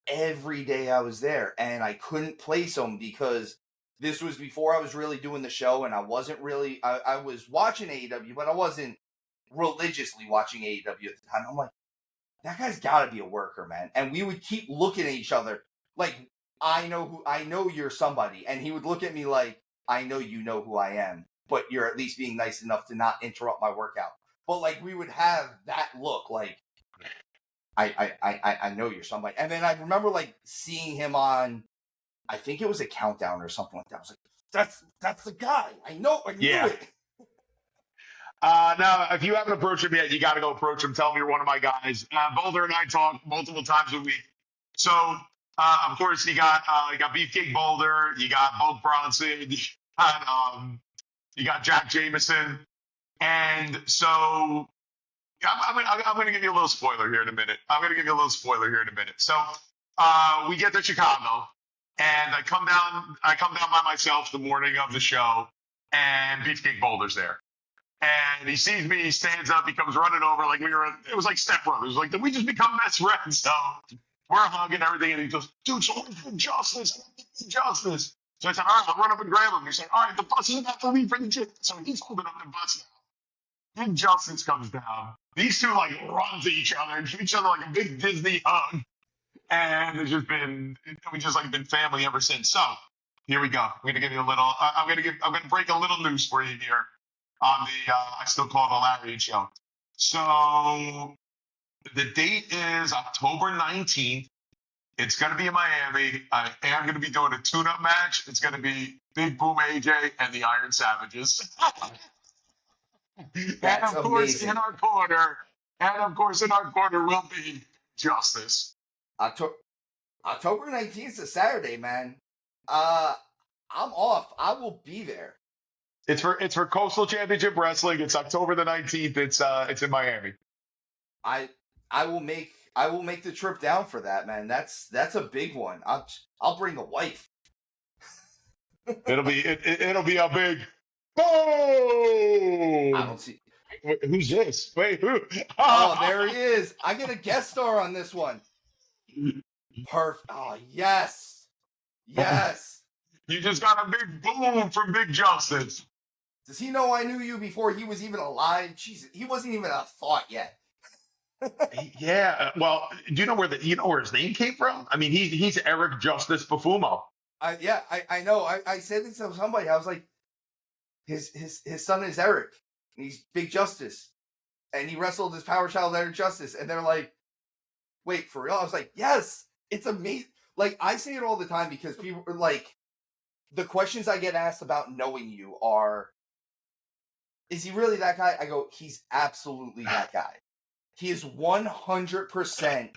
every day I was there, and I couldn't place him because this was before I was really doing the show, and I wasn't really, I was watching AEW, but I wasn't religiously watching AEW at the time. I'm like, that guy's got to be a worker, man. And we would keep looking at each other like, I know you're somebody. And he would look at me like, I know you know who I am, but you're at least being nice enough to not interrupt my workout. But like, we would have that look like, I know you're somebody. And then I remember like seeing him on, I think it was a Countdown or something like that. I was like, that's the guy. I knew it.
Now, if you haven't approached him yet, you got to go approach him. Tell him you're one of my guys. Boulder and I talk multiple times a week. So, of course, you got Beefcake Boulder, you got Bulk Bronson, you got Jack Jameson, and so I'm going to give you a little spoiler here in a minute. So, we get to Chicago, and I come down by myself the morning of the show, and Beefcake Boulder's there. And he sees me, he stands up, he comes running over like it was like Step Brothers. Like, did we just become best friends? So we're hugging everything, and he goes, dude, so where's Big Justice? Big Justice. So I said, all right, I'll run up and grab him. He said, all right, the bus is about to leave for the gym. So he's holding up the bus now. Big Justice comes down. These two like run to each other and give each other like a big Disney hug. and we just like been family ever since. So here we go. I'm gonna give you a little. I'm gonna break a little news for you here on the. I still call it the Lariat show. So the date is October 19th. It's going to be in Miami. I am going to be doing a tune-up match. It's going to be Big Boom AJ and the Iron Savages.
That's
and of course,
amazing.
in our corner will be Justice.
October 19th is a Saturday, man. I'm off. I will be there.
It's for Coastal Championship Wrestling. It's October the 19th. It's in Miami.
I will make the trip down for that, man. That's a big one. I'll bring the wife.
It'll be a big boom.
I don't see.
Wait, who's this? Wait, who?
Oh, there he is. I get a guest star on this one. Perfect. Oh, yes. Yes.
You just got a big boom from Big Justice.
Does he know I knew you before he was even alive? Jesus, he wasn't even a thought yet.
Yeah. Well, do you know where his name came from? I mean, he's Eric Justice Befumo.
I know. I said this to somebody. I was like, his son is Eric, and he's Big Justice, and he wrestled his power child Eric Justice, and they're like, wait, for real? I was like, yes, it's amazing. Like, I say it all the time because people are like, the questions I get asked about knowing you are, is he really that guy? I go, he's absolutely that guy. He is 100%.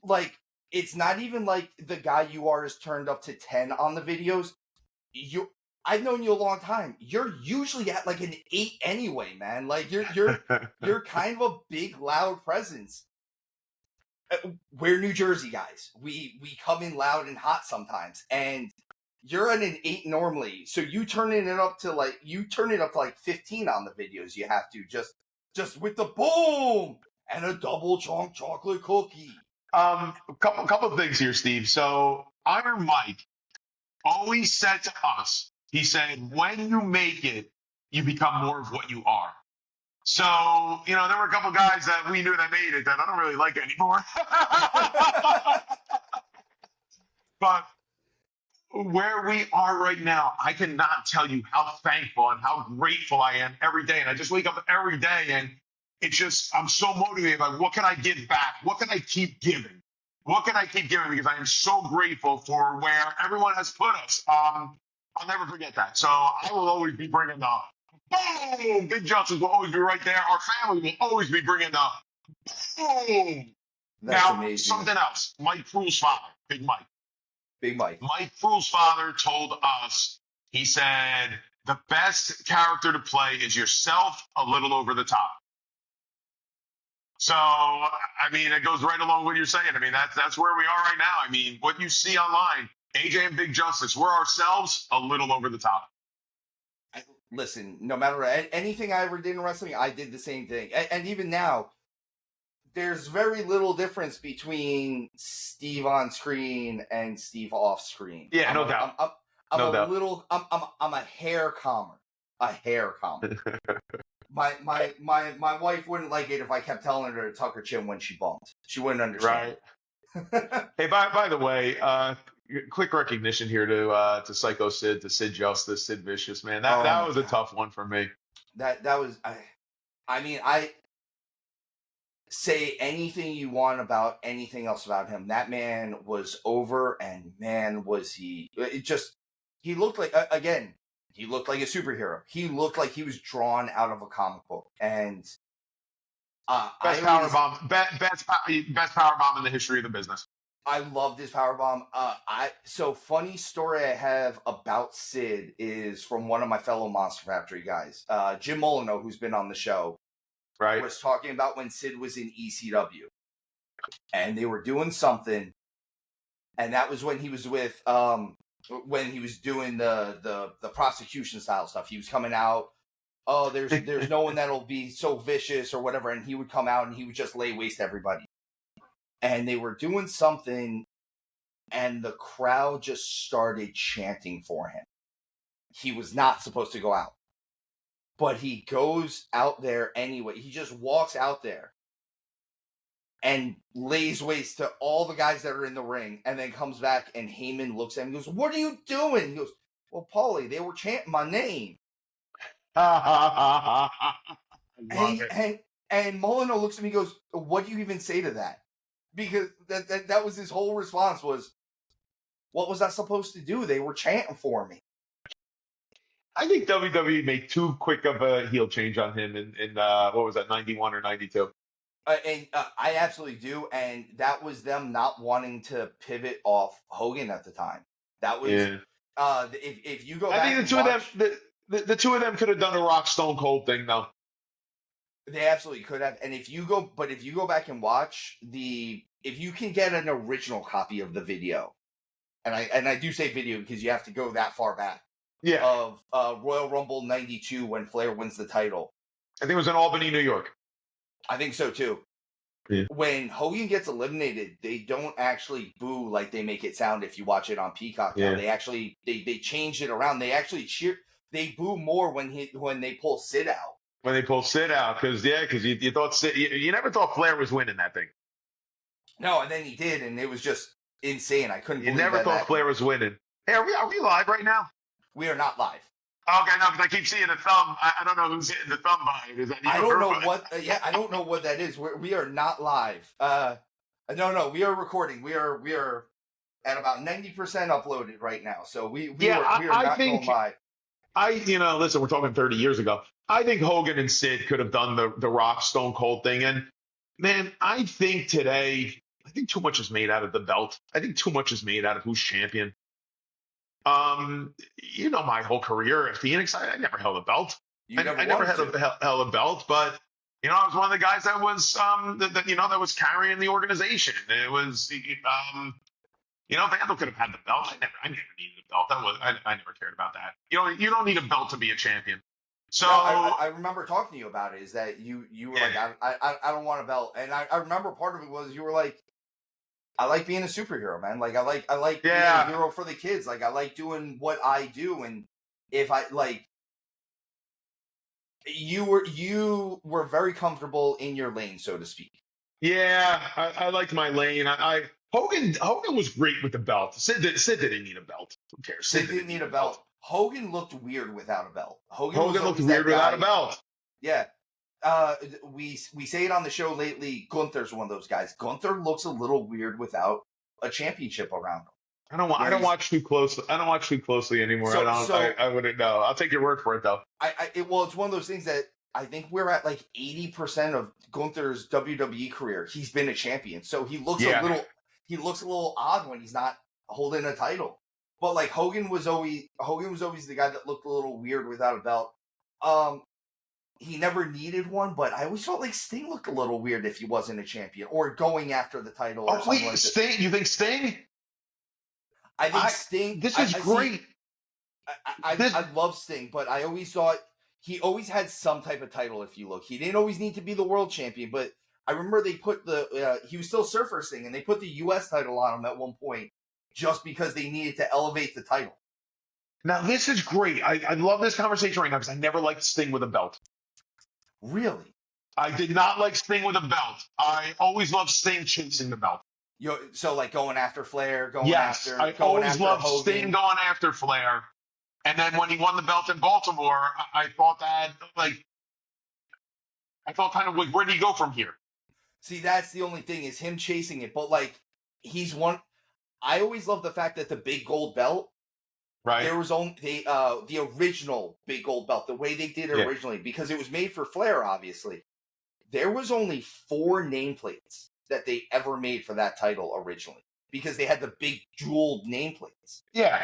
Like, it's not even like the guy you are is turned up to 10 on the videos. I've known you a long time. You're usually at like an 8 anyway, man. Like, you're kind of a big, loud presence. We're New Jersey guys. We come in loud and hot sometimes, and you're at an 8 normally. So you turn it up to like 15 on the videos. You have to just with the boom and a double chunk chocolate cookie.
A couple of things here, Steve. So Iron Mike always said to us, he said, when you make it, you become more of what you are. So, there were a couple of guys that we knew that made it that I don't really like anymore. But where we are right now, I cannot tell you how thankful and how grateful I am every day. And I just wake up every day and it's just, I'm so motivated. Like, what can I give back? What can I keep giving? What can I keep giving? Because I am so grateful for where everyone has put us. I'll never forget that. So I will always be bringing the boom. Big Justice will always be right there. Our family will always be bringing the boom.
That's
now,
amazing.
something else. Mike Prue's father, Big Mike.
Big Mike.
Mike Prue's father told us, he said, the best character to play is yourself a little over the top. So, I mean, it goes right along with what you're saying. I mean, that's where we are right now. I mean, what you see online, AJ and Big Justice, we're ourselves a little over the top.
Listen, no matter anything I ever did in wrestling, I did the same thing. And even now, there's very little difference between Steve on screen and Steve off screen.
Yeah, no doubt.
I'm a hair calmer. A hair calmer. My wife wouldn't like it if I kept telling her to tuck her chin when she bumped. She wouldn't understand.
Right. Hey, by the way, quick recognition here to Psycho Sid, to Sid Justice, Sid Vicious, man. That was a tough one for me.
That was I say anything you want about anything else about him. That man was over, and man was he. He looked like he looked like a superhero. He looked like he was drawn out of a comic book. And
best power bomb in the history of the business.
I loved his power bomb. So funny story I have about Sid is from one of my fellow Monster Factory guys, Jim Molyneux, who's been on the show.
Right.
Was talking about when Sid was in ECW, and they were doing something, and that was when he was with when he was doing the prosecution style stuff. He was coming out, oh, there's no one that'll be so vicious or whatever, and he would come out and he would just lay waste to everybody. And they were doing something, and the crowd just started chanting for him. He was not supposed to go out. But he goes out there anyway. He just walks out there. and lays waste to all the guys that are in the ring, and then comes back and Heyman looks at him and goes, "What are you doing?" He goes, "Well, Paulie, they were chanting my name."
I love it.
And Molyneux looks at me and goes, "What do you even say to that?" Because that was his whole response was, "What was I supposed to do? They were chanting for me."
I think WWE made too quick of a heel change on him in what was that, 91 or 92?
I absolutely do, and that was them not wanting to pivot off Hogan at the time. That was
Yeah.
if you go
I
back
think
and
the two of
watch,
them, the two of them could have done a Rock Stone Cold thing though.
they absolutely could have. And if you go back and watch if you can get an original copy of the video, and I do say video because you have to go that far back,
Yeah.
of Royal Rumble '92 when Flair wins the title.
I think it was in Albany, New York.
I think so too.
Yeah.
When Hogan gets eliminated, they don't actually boo like they make it sound if you watch it on Peacock now.
Yeah.
They actually they change it around. They actually cheer. They boo more when they pull Sid out.
When they pulled Sid out, because you thought Sid, you never thought Flair was winning that thing.
No, and then he did, and it was just insane. I couldn't.
You
believe
never
that
thought Flair was winning. Hey, are we live right now?
We are not live.
Okay, no, because I keep seeing a thumb. I don't know who's hitting the thumb by it. Is that you?
I don't know what. I don't know what that is. We are not live. No, we are recording. We are at about 90% uploaded right now. So we are not going live.
Listen, we're talking 30 years ago. I think Hogan and Sid could have done the Rock Stone Cold thing. And man, I think today, too much is made out of the belt. I think too much is made out of who's champion. My whole career at Phoenix, I never held a belt. I never held a belt, but I was one of the guys that was that was carrying the organization. It was Vandal could have had the belt. I never needed a belt. I never cared about that. You don't need a belt to be a champion. So
no, I remember talking to you about it. Is that you were like, I don't want a belt, and I remember part of it was you were like, I like being a superhero, man. Like I like being a hero for the kids. Like I like doing what I do, and if I like, you were very comfortable in your lane, so to speak.
Yeah, I liked my lane. Hogan was great with the belt. Sid didn't need a belt. Who cares?
Sid didn't need a belt. Hogan looked weird without a belt.
Hogan looked weird without a belt.
Yeah. We say it on the show lately. Gunther's one of those guys. Gunther looks a little weird without a championship around him.
I don't watch too closely. I don't watch too closely anymore. I wouldn't know. I'll take your word for it though.
It's one of those things that I think we're at like 80% of Gunther's WWE career. He's been a champion, so he looks a little odd when he's not holding a title. But like Hogan was always the guy that looked a little weird without a belt. He never needed one, but I always felt like Sting looked a little weird if he wasn't a champion or going after the title. Or something like
Sting?
that.
You think Sting?
I think Sting.
This is great.
I love Sting, but I always thought he always had some type of title. If you look, he didn't always need to be the world champion, but I remember they put he was still Surfer Sting, and they put the U.S. title on him at one point just because they needed to elevate the title.
Now this is great. I love this conversation right now because I never liked Sting with a belt.
Really?
I did not like Sting with a belt. I always loved Sting chasing the belt.
So like going after Flair,
I always loved
Hogan.
Sting going after Flair. And then when he won the belt in Baltimore, I thought kind of like, where do you go from here?
See, that's the only thing is him chasing it. But like, he's one. I always love the fact that the big gold belt.
Right.
There was only the original big gold belt, the way they did it originally, because it was made for Flair, obviously. There was only 4 nameplates that they ever made for that title originally, because they had the big jeweled nameplates.
Yeah.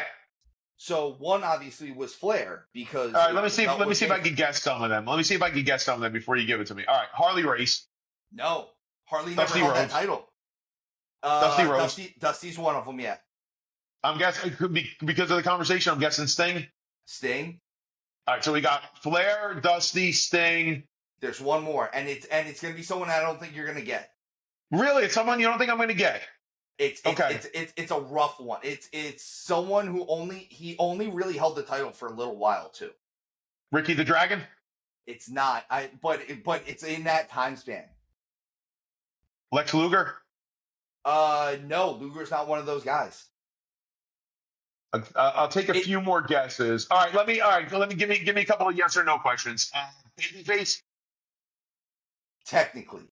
So one obviously was Flair because.
All right, let me see if I can guess some of them. Let me see if I can guess some of them before you give it to me. All right, Harley Race.
No, Harley never held that title.
Dusty Rhodes.
Dusty's one of them, yeah.
I'm guessing it could be because of the conversation. I'm guessing Sting.
Sting.
All right, so we got Flair, Dusty, Sting.
There's one more, and it's going to be someone I don't think you're going to get.
Really, it's someone you don't think I'm going to get.
It's a rough one. It's someone who only really held the title for a little while too.
Ricky the Dragon.
It's not. But it's in that time span.
Lex Luger?
No, Luger's not one of those guys.
I'll take a
It
few more guesses. All right, let me give me a couple of yes or no questions. Babyface?
technically,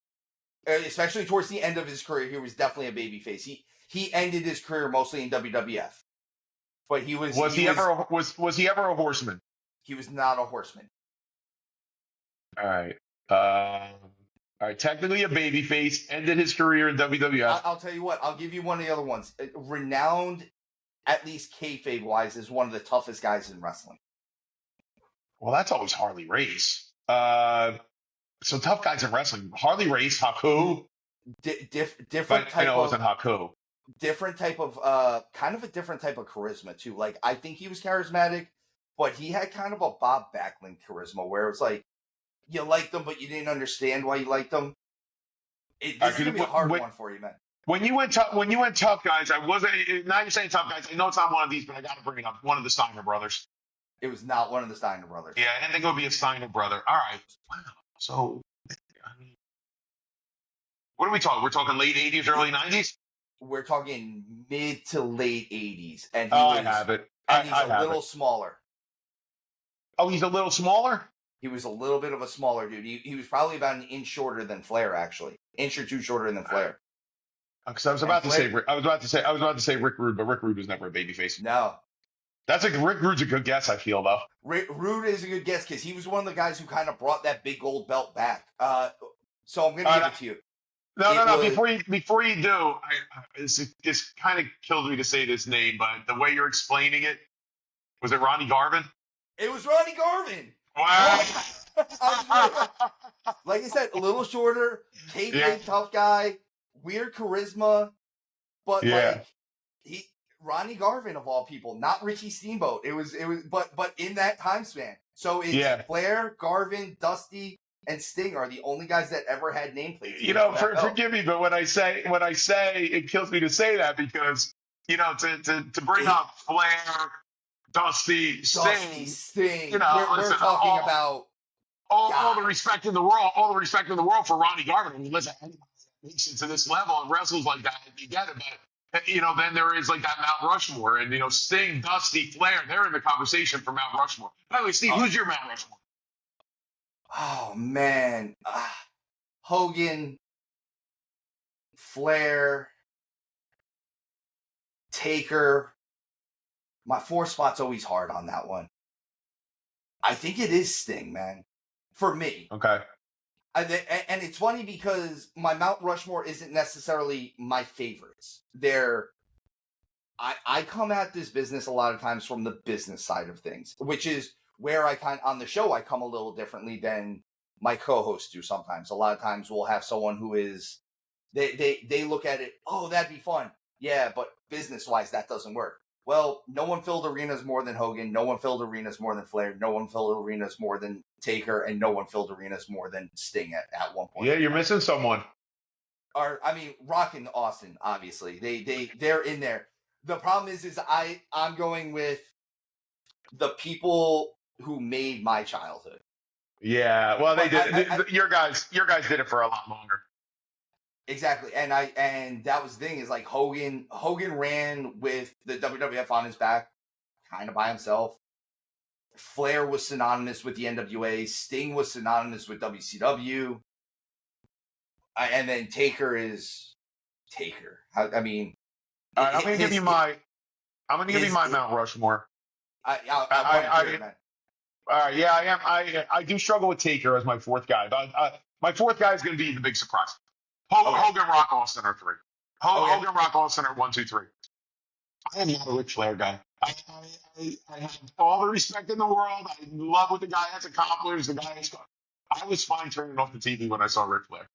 especially towards the end of his career, he was definitely a babyface. He ended his career mostly in WWF, but
Was he ever a horseman?
he was not a horseman.
All right. All right. Technically a babyface, ended his career in WWF.
I'll tell you what. I'll give you one of the other ones. Renowned, at least kayfabe wise, is one of the toughest guys in wrestling.
Well, that's always Harley Race. So tough guys in wrestling. Harley Race, Haku.
Different
I
type
know it
of
wasn't Haku.
different type of kind of a different type of charisma too. Like I think he was charismatic, but he had kind of a Bob Backlund charisma where it was like you liked him, but you didn't understand why you liked him. This is gonna be a hard one for you, man.
When you went tough guys, I wasn't. Now you're saying tough guys. I know it's not one of these, but I got to bring it up. One of the Steiner brothers.
It was not one of the Steiner brothers.
Yeah, I didn't think it would be a Steiner brother. All right. Wow. So, I mean, what are we talking? We're talking late '80s, early '90s.
We're talking mid to late '80s, and
I have it.
And he's
a
little smaller.
Oh, he's a little smaller.
He was a little bit of a smaller dude. He was probably about an inch shorter than Flair, actually, inch or two shorter than Flair.
Because I was about to say Rick Rude, but Rick Rude was never a babyface.
No,
Rick Rude's a good guess. I feel though.
Rick Rude is a good guess because he was one of the guys who kind of brought that big gold belt back. So I'm gonna give it to you.
No. Before you do, it's kind of killed me to say this name, but the way you're explaining it, was it Ronnie Garvin?
It was Ronnie Garvin.
Wow.
Like I said, a little shorter, kayfabe tough guy, weird charisma, but like Ronnie Garvin of all people, not Ricky Steamboat. It was, but in that time span. So it's Flair, Garvin, Dusty, and Sting are the only guys that ever had nameplates.
You know, forgive me, but when I say it kills me to say that because to bring up Flair, Dusty,
Sting.
You know,
we're talking about
all the respect in the world for Ronnie Garvin. I mean, listen, anybody that makes it to this level and wrestles like that, you get it. But then there is like that Mount Rushmore, and Sting, Dusty, Flair, they're in the conversation for Mount Rushmore. By the way, Steve, who's your Mount Rushmore?
Oh man, Hogan, Flair, Taker. My fourth spot's always hard on that one. I think it is Sting, man. For me.
Okay.
And it's funny because my Mount Rushmore isn't necessarily my favorites. I come at this business a lot of times from the business side of things, which is where on the show, I come a little differently than my co-hosts do sometimes. A lot of times we'll have someone who is, they look at it, oh, that'd be fun. Yeah, but business-wise, that doesn't work. Well, no one filled arenas more than Hogan. No one filled arenas more than Flair. No one filled arenas more than Taker. And no one filled arenas more than Sting at one point.
Yeah, you're missing someone.
Rock and Austin, obviously. They're in there. The problem is I'm going with the people who made my childhood.
Yeah, well, they did. Your guys did it for a lot longer.
Exactly, and that was the thing is like Hogan ran with the WWF on his back, kind of by himself. Flair was synonymous with the NWA. Sting was synonymous with WCW. And then Taker is Taker.
All right, I'm going to give you my Mount Rushmore.
All
right, yeah, I am. I do struggle with Taker as my fourth guy. But my fourth guy is going to be the big surprise. Hogan, Rock, Austin are three. Hogan, Rock, Austin are 1, 2, 3. I am not a Ric Flair guy. I have all the respect in the world. I love what the guy has accomplished. The guy has. I was fine turning off the TV when I saw Ric Flair.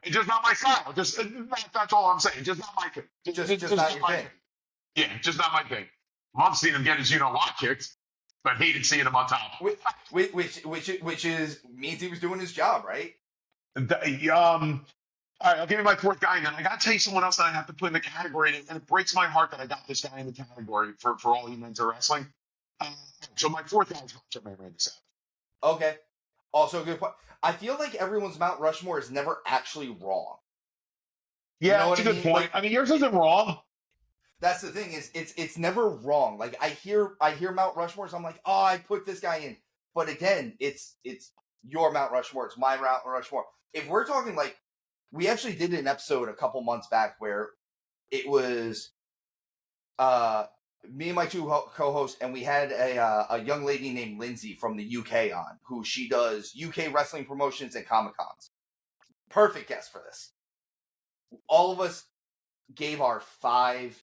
It's just not my style. That's all I'm saying. Just not my thing.
Just not your thing.
Yeah, just not my thing. Love seeing him get his what kicked, but hated seeing him on top.
Which means he was doing his job, right?
All right, I'll give you my fourth guy, and then I got to tell you someone else that I have to put in the category, and it breaks my heart that I got this guy in the category for all he meant to wrestling. So my fourth guy is Randy Savage.
Okay. Also, a good point. I feel like everyone's Mount Rushmore is never actually wrong. You
Yeah,
know what
it's a
I
good
mean?
point.
Like,
I mean, yours isn't wrong.
that's the thing is it's never wrong. Like I hear Mount Rushmore's, I'm like, oh, I put this guy in. But again, it's your Mount Rushmore, it's my Mount Rushmore. If we're talking like we actually did an episode a couple months back where it was uh me and my two co-hosts, and we had a young lady named Lindsay from the UK on, who she does UK wrestling promotions and Comic Cons. Perfect guest for this. All of us gave our 5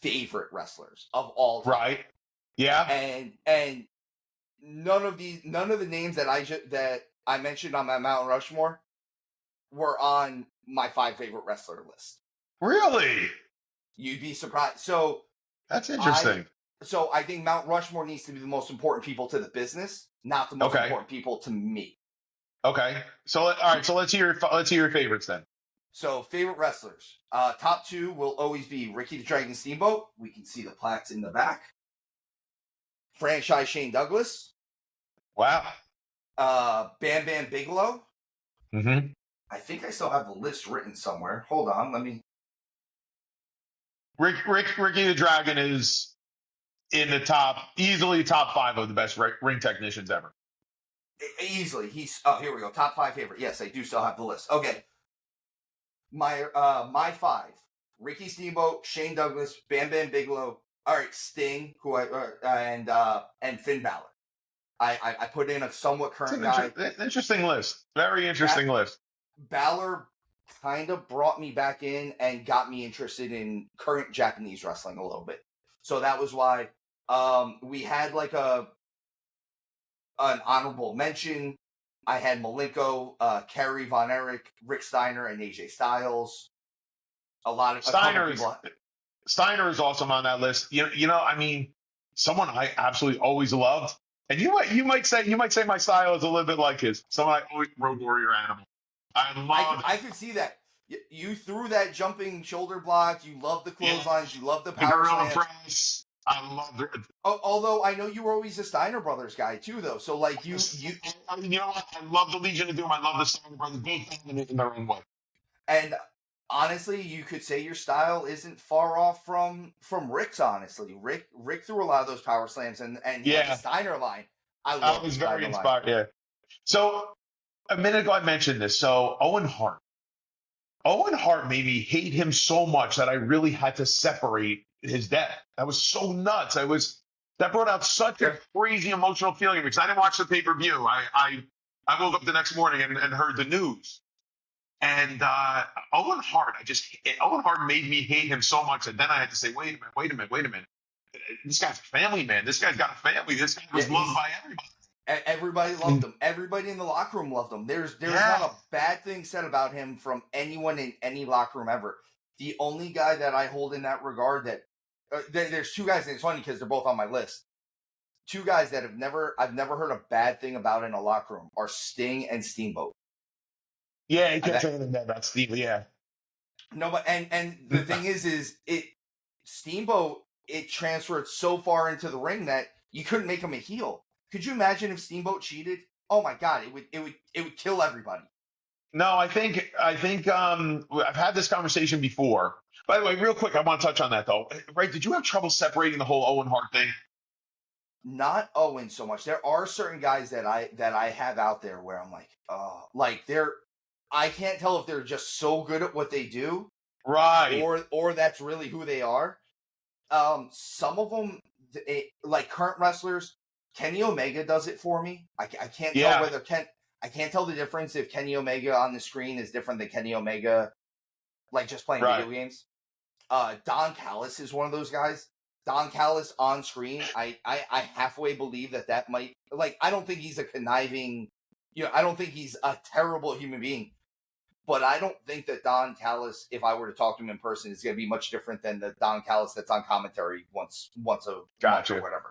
favorite wrestlers of all time,
Right. Yeah.
and none of the names that I mentioned on my Mount Rushmore were on my 5 favorite wrestler list.
Really?
You'd be surprised. So
That's interesting.
I think Mount Rushmore needs to be the most important people to the business, not the most
Okay.
important people to me.
Okay. So all right. So let's hear your favorites then.
So favorite wrestlers. Top 2 will always be Ricky the Dragon Steamboat. We can see the plaques in the back. Franchise Shane Douglas.
Wow.
Bam Bam Bigelow.
Mm-hmm.
I think I still have the list written somewhere. Hold on, let me.
Ricky the Dragon is in the easily top 5 of the best ring technicians ever.
Easily, here we go. Top 5 favorite. Yes, I do still have the list. Okay, my 5: Ricky Steamboat, Shane Douglas, Bam Bam Bigelow. All right, Sting, and Finn Balor. I put in a somewhat current guy.
Interesting list. Very interesting list.
Balor kind of brought me back in and got me interested in current Japanese wrestling a little bit. So that was why we had like an honorable mention. I had Malenko, Kerry Von Erich, Rick Steiner, and AJ Styles.
Steiner is awesome on that list. You know, I mean, someone I absolutely always loved. And you might say my style is a little bit like his. Someone I always Road Warrior Animal.
I could see that. You threw that jumping shoulder block. You love the clotheslines. You love the power slams.
Press. I love it.
Although I know you were always a Steiner Brothers guy too, though. So like you
know what? I love the Legion of Doom. I love the Steiner Brothers. Both in their own way.
And honestly, you could say your style isn't far off from Rick's. Honestly, Rick threw a lot of those power slams, and the Steiner line. I was
very inspired. Yeah. So a minute ago I mentioned this. So Owen Hart made me hate him so much that I really had to separate his death. That was so nuts. That brought out such a crazy emotional feeling because I didn't watch the pay-per-view. I woke up the next morning and heard the news. And Owen Hart made me hate him so much that then I had to say, wait a minute. This guy's a family man. This guy's got a family. This guy was loved by everybody.
Everybody loved him. Everybody in the locker room loved him. There's not a bad thing said about him from anyone in any locker room ever. The only guy that I hold in that regard that there's 2 guys, and it's funny because they're both on my list. 2 guys that I've never heard a bad thing about in a locker room are Sting and Steamboat.
Yeah, you can't say anything about Steve. Yeah.
No, but and the thing is Steamboat, it transferred so far into the ring that you couldn't make him a heel. Could you imagine if Steamboat cheated? Oh my God, it would kill everybody.
No, I think I've had this conversation before. By the way, real quick, I want to touch on that though. Right? Did you have trouble separating the whole Owen Hart thing?
Not Owen so much. There are certain guys that I have out there where I'm like, oh, like I can't tell if they're just so good at what they do,
right,
or that's really who they are. Some of them, like current wrestlers, Kenny Omega does it for me. I can't tell I can't tell the difference if Kenny Omega on the screen is different than Kenny Omega, like just playing video games. Don Callis is one of those guys. Don Callis on screen, I halfway believe that might, like, I don't think he's a conniving, I don't think he's a terrible human being, but I don't think that Don Callis, if I were to talk to him in person, is going to be much different than the Don Callis that's on commentary once a month or whatever.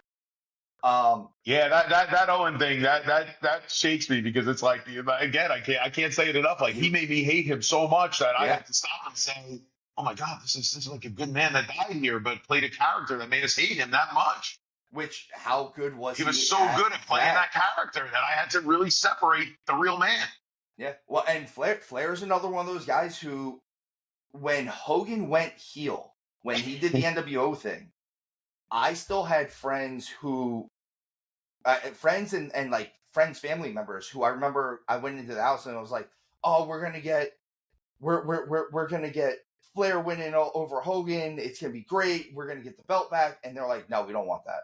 Yeah, that Owen thing that shakes me because it's like, again, I can't say it enough. Like, he made me hate him so much that I had to stop and say, oh my God, this is like a good man that died here, but played a character that made us hate him that much.
Which, how good was
He
he?
was so good at playing that character that I had to really separate the real man.
Yeah. Well, and Flair's another one of those guys who, when Hogan went heel, when he did the NWO thing, I still had friends who, friends and like friends, family members who I remember I went into the house and I was like, oh, we're gonna get Flair winning over Hogan. It's gonna be great. We're gonna get the belt back. And they're like, no, we don't want that.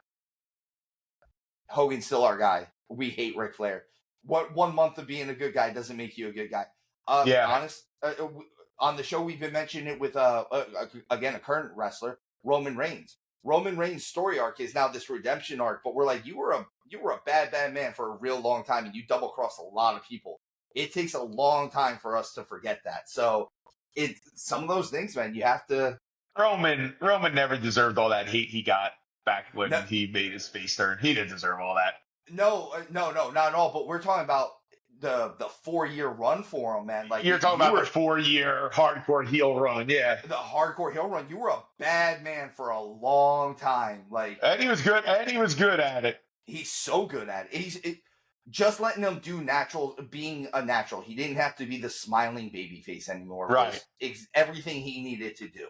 Hogan's still our guy. We hate Ric Flair. What 1 month of being a good guy doesn't make you a good guy. On the show we've been mentioning it with again a current wrestler, Roman Reigns. Roman Reigns' story arc is now this redemption arc, but we're like, you were a bad man for a real long time, and you double crossed a lot of people. It takes a long time for us to forget that. So it's some of those things, man. You have to.
Roman never deserved all that hate he got back when he made his face turn. He didn't deserve all that.
No, not at all. But we're talking about the 4-year run for him, man. Like
you're talking about the 4-year hardcore heel run, yeah.
The hardcore heel run. You were a bad man for a long time, like.
And he was good. And he was good at it.
He's so good at it. Just letting him do being a natural. He didn't have to be the smiling baby face anymore.
Right.
Everything he needed to do.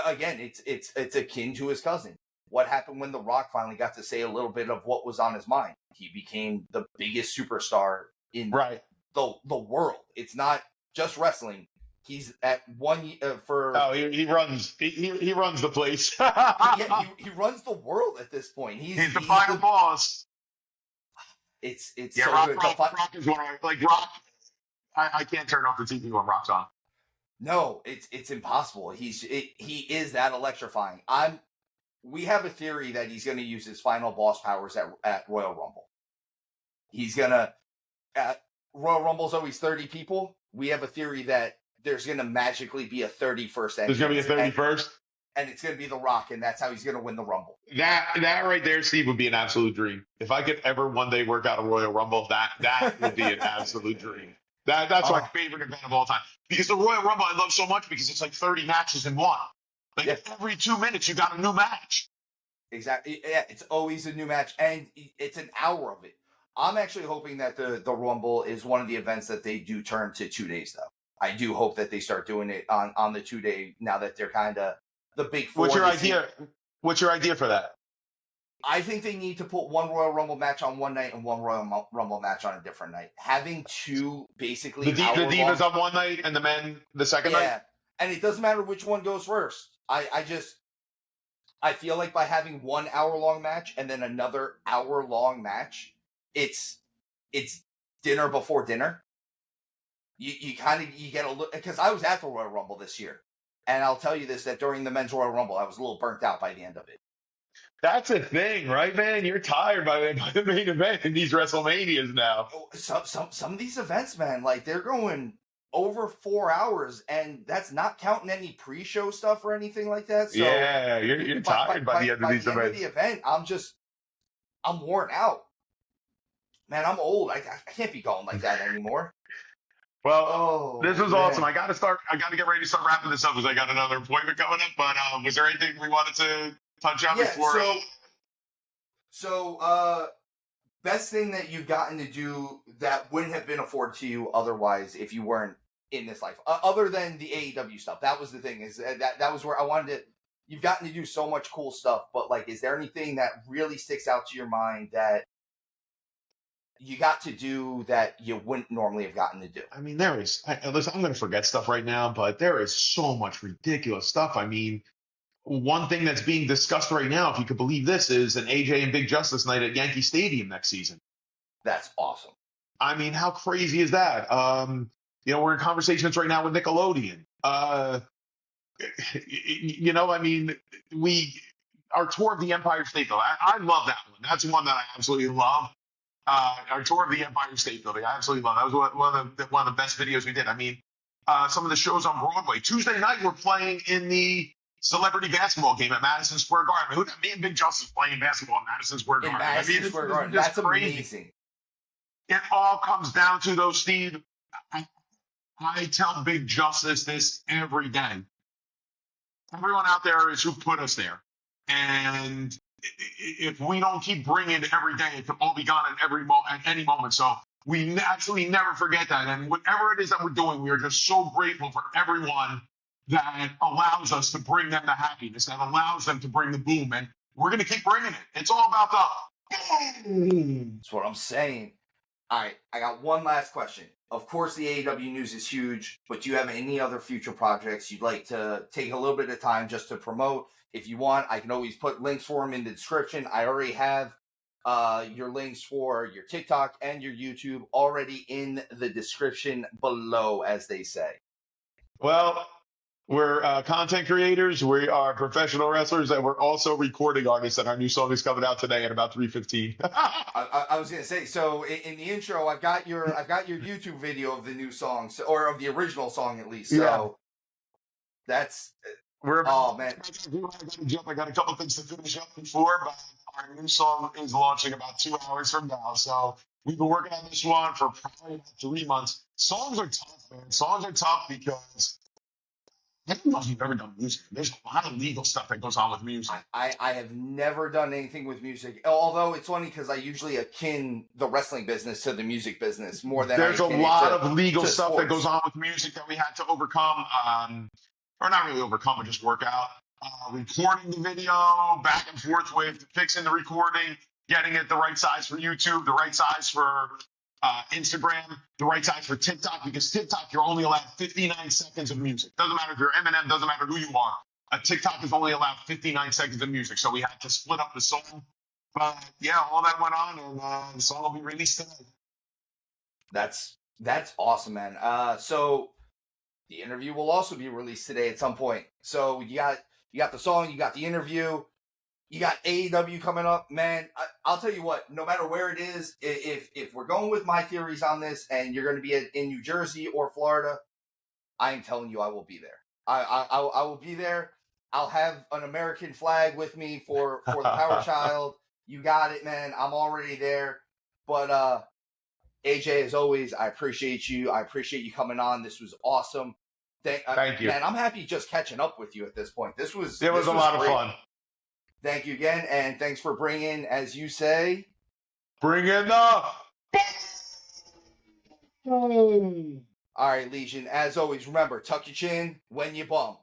Again, it's akin to his cousin. What happened when The Rock finally got to say a little bit of what was on his mind? He became the biggest superstar in the world. It's not just wrestling. He's at one for.
Oh, he runs. He runs the place.
he runs the world at this point.
He's the final boss.
It's
yeah.
So
Rock,
good.
Rock is one of like Rock. I can't turn off the TV when Rock's on.
No, it's impossible. He is that electrifying. We have a theory that he's going to use his final boss powers at Royal Rumble. He's gonna Royal Rumble's always 30 people. We have a theory that there's going to magically be a 31st entrance.
There's going to be a 31st?
And it's going to be The Rock, and that's how he's going to win the Rumble.
That right there, Steve, would be an absolute dream. If I could ever one day work out a Royal Rumble, that would be an absolute dream. That's my favorite event of all time. Because the Royal Rumble I love so much because it's like 30 matches in one. Like every 2 minutes you got a new match.
Exactly. Yeah, it's always a new match, and it's an hour of it. I'm actually hoping that the Rumble is one of the events that they do turn to 2 days, though. I do hope that they start doing it on the 2 day now that they're kind of the big four.
What's your idea? What's your idea for that?
I think they need to put one Royal Rumble match on one night and one Royal Rumble match on a different night. Having two basically
the Divas on one night and the men the second night. Yeah,
and it doesn't matter which one goes first. I feel like by having 1 hour long match and then another hour long match, it's dinner before dinner. You get a look, because I was at the Royal Rumble this year, and I'll tell you this, that during the men's Royal Rumble, I was a little burnt out by the end of it.
That's a thing, right, man? You're tired by the main event in these WrestleManias now.
Some of these events, man, like they're going over 4 hours, and that's not counting any pre-show stuff or anything like that. So
yeah, you're tired by the end of these events. By the end of
the event, I'm worn out. Man, I'm old. I can't be going like that anymore.
Well, this was awesome. I got to get ready to start wrapping this up because I got another appointment coming up. But was there anything we wanted to touch on before?
So, best thing that you've gotten to do that wouldn't have been afforded to you otherwise if you weren't in this life, other than the AEW stuff. That was the thing, is that was where I wanted to. You've gotten to do so much cool stuff, but like, is there anything that really sticks out to your mind that you got to do that you wouldn't normally have gotten to do?
I mean, listen, I'm going to forget stuff right now, but there is so much ridiculous stuff. I mean, one thing that's being discussed right now, if you could believe this, is an AJ and Big Justice night at Yankee Stadium next season.
That's awesome.
I mean, how crazy is that? We're in conversations right now with Nickelodeon. I mean, our tour of the Empire State Building, I love that one. That's one that I absolutely love. Our tour of the Empire State Building, I absolutely love. That was one of the best videos we did. I mean, some of the shows on Broadway. Tuesday night, we're playing in the celebrity basketball game at Madison Square Garden. Me and Big Justice playing basketball at Madison Square Garden.
Square Garden. That's crazy. Amazing.
It all comes down to, though, Steve. I tell Big Justice this every day. Everyone out there is who put us there. And if we don't keep bringing it every day, it could all be gone at any moment. So we actually never forget that. And whatever it is that we're doing, we are just so grateful for everyone that allows us to bring them the happiness, that allows them to bring the boom. And we're going to keep bringing it. It's all about the boom.
That's what I'm saying. All right, I got one last question. Of course, the AEW news is huge, but do you have any other future projects you'd like to take a little bit of time just to promote? If you want, I can always put links for them in the description. I already have your links for your TikTok and your YouTube already in the description below, as they say.
Well, we're content creators. We are professional wrestlers, and we're also recording artists. And our new song is coming out today at about 3:15.
I was gonna say, so in the intro, I've got your YouTube video of the new song, or of the original song at least. So
Yeah.
that's
We're
oh man.
I got a couple things to finish up before, but our new song is launching about 2 hours from now. So we've been working on this one for probably about 3 months. Songs are tough, man. Songs are tough because I don't know if you've ever done music. There's a lot of legal stuff that goes on with music.
I have never done anything with music, although it's funny because I usually akin the wrestling business to the music business more than
There's
I
a
akin it
lot
to-
of legal
to
stuff that
sports.
goes on with music that we had to overcome, or not really overcome, but just work out. Recording the video, back and forth with fixing the recording, getting it the right size for YouTube, the right size for Instagram, the right size for TikTok, because TikTok, you're only allowed 59 seconds of music. Doesn't matter if you're Eminem, doesn't matter who you are. A TikTok is only allowed 59 seconds of music, so we had to split up the song. But yeah, all that went on, and the song will be released today.
That's awesome, man. So the interview will also be released today at some point. So you got the song, you got the interview, you got AEW coming up, man. I'll tell you what. No matter where it is, if we're going with my theories on this, and you're going to be in New Jersey or Florida, I am telling you, I will be there. I will be there. I'll have an American flag with me for the Power Child. You got it, man. I'm already there. But AJ, as always, I appreciate you. I appreciate you coming on. This was awesome.
Thank you.
Man, I'm happy just catching up with you at this point. This was
It was a lot of fun.
Thank you again, and thanks for bringing, as you say,
Bring in the boom.
All right, Legion. As always, remember, tuck your chin when you bump.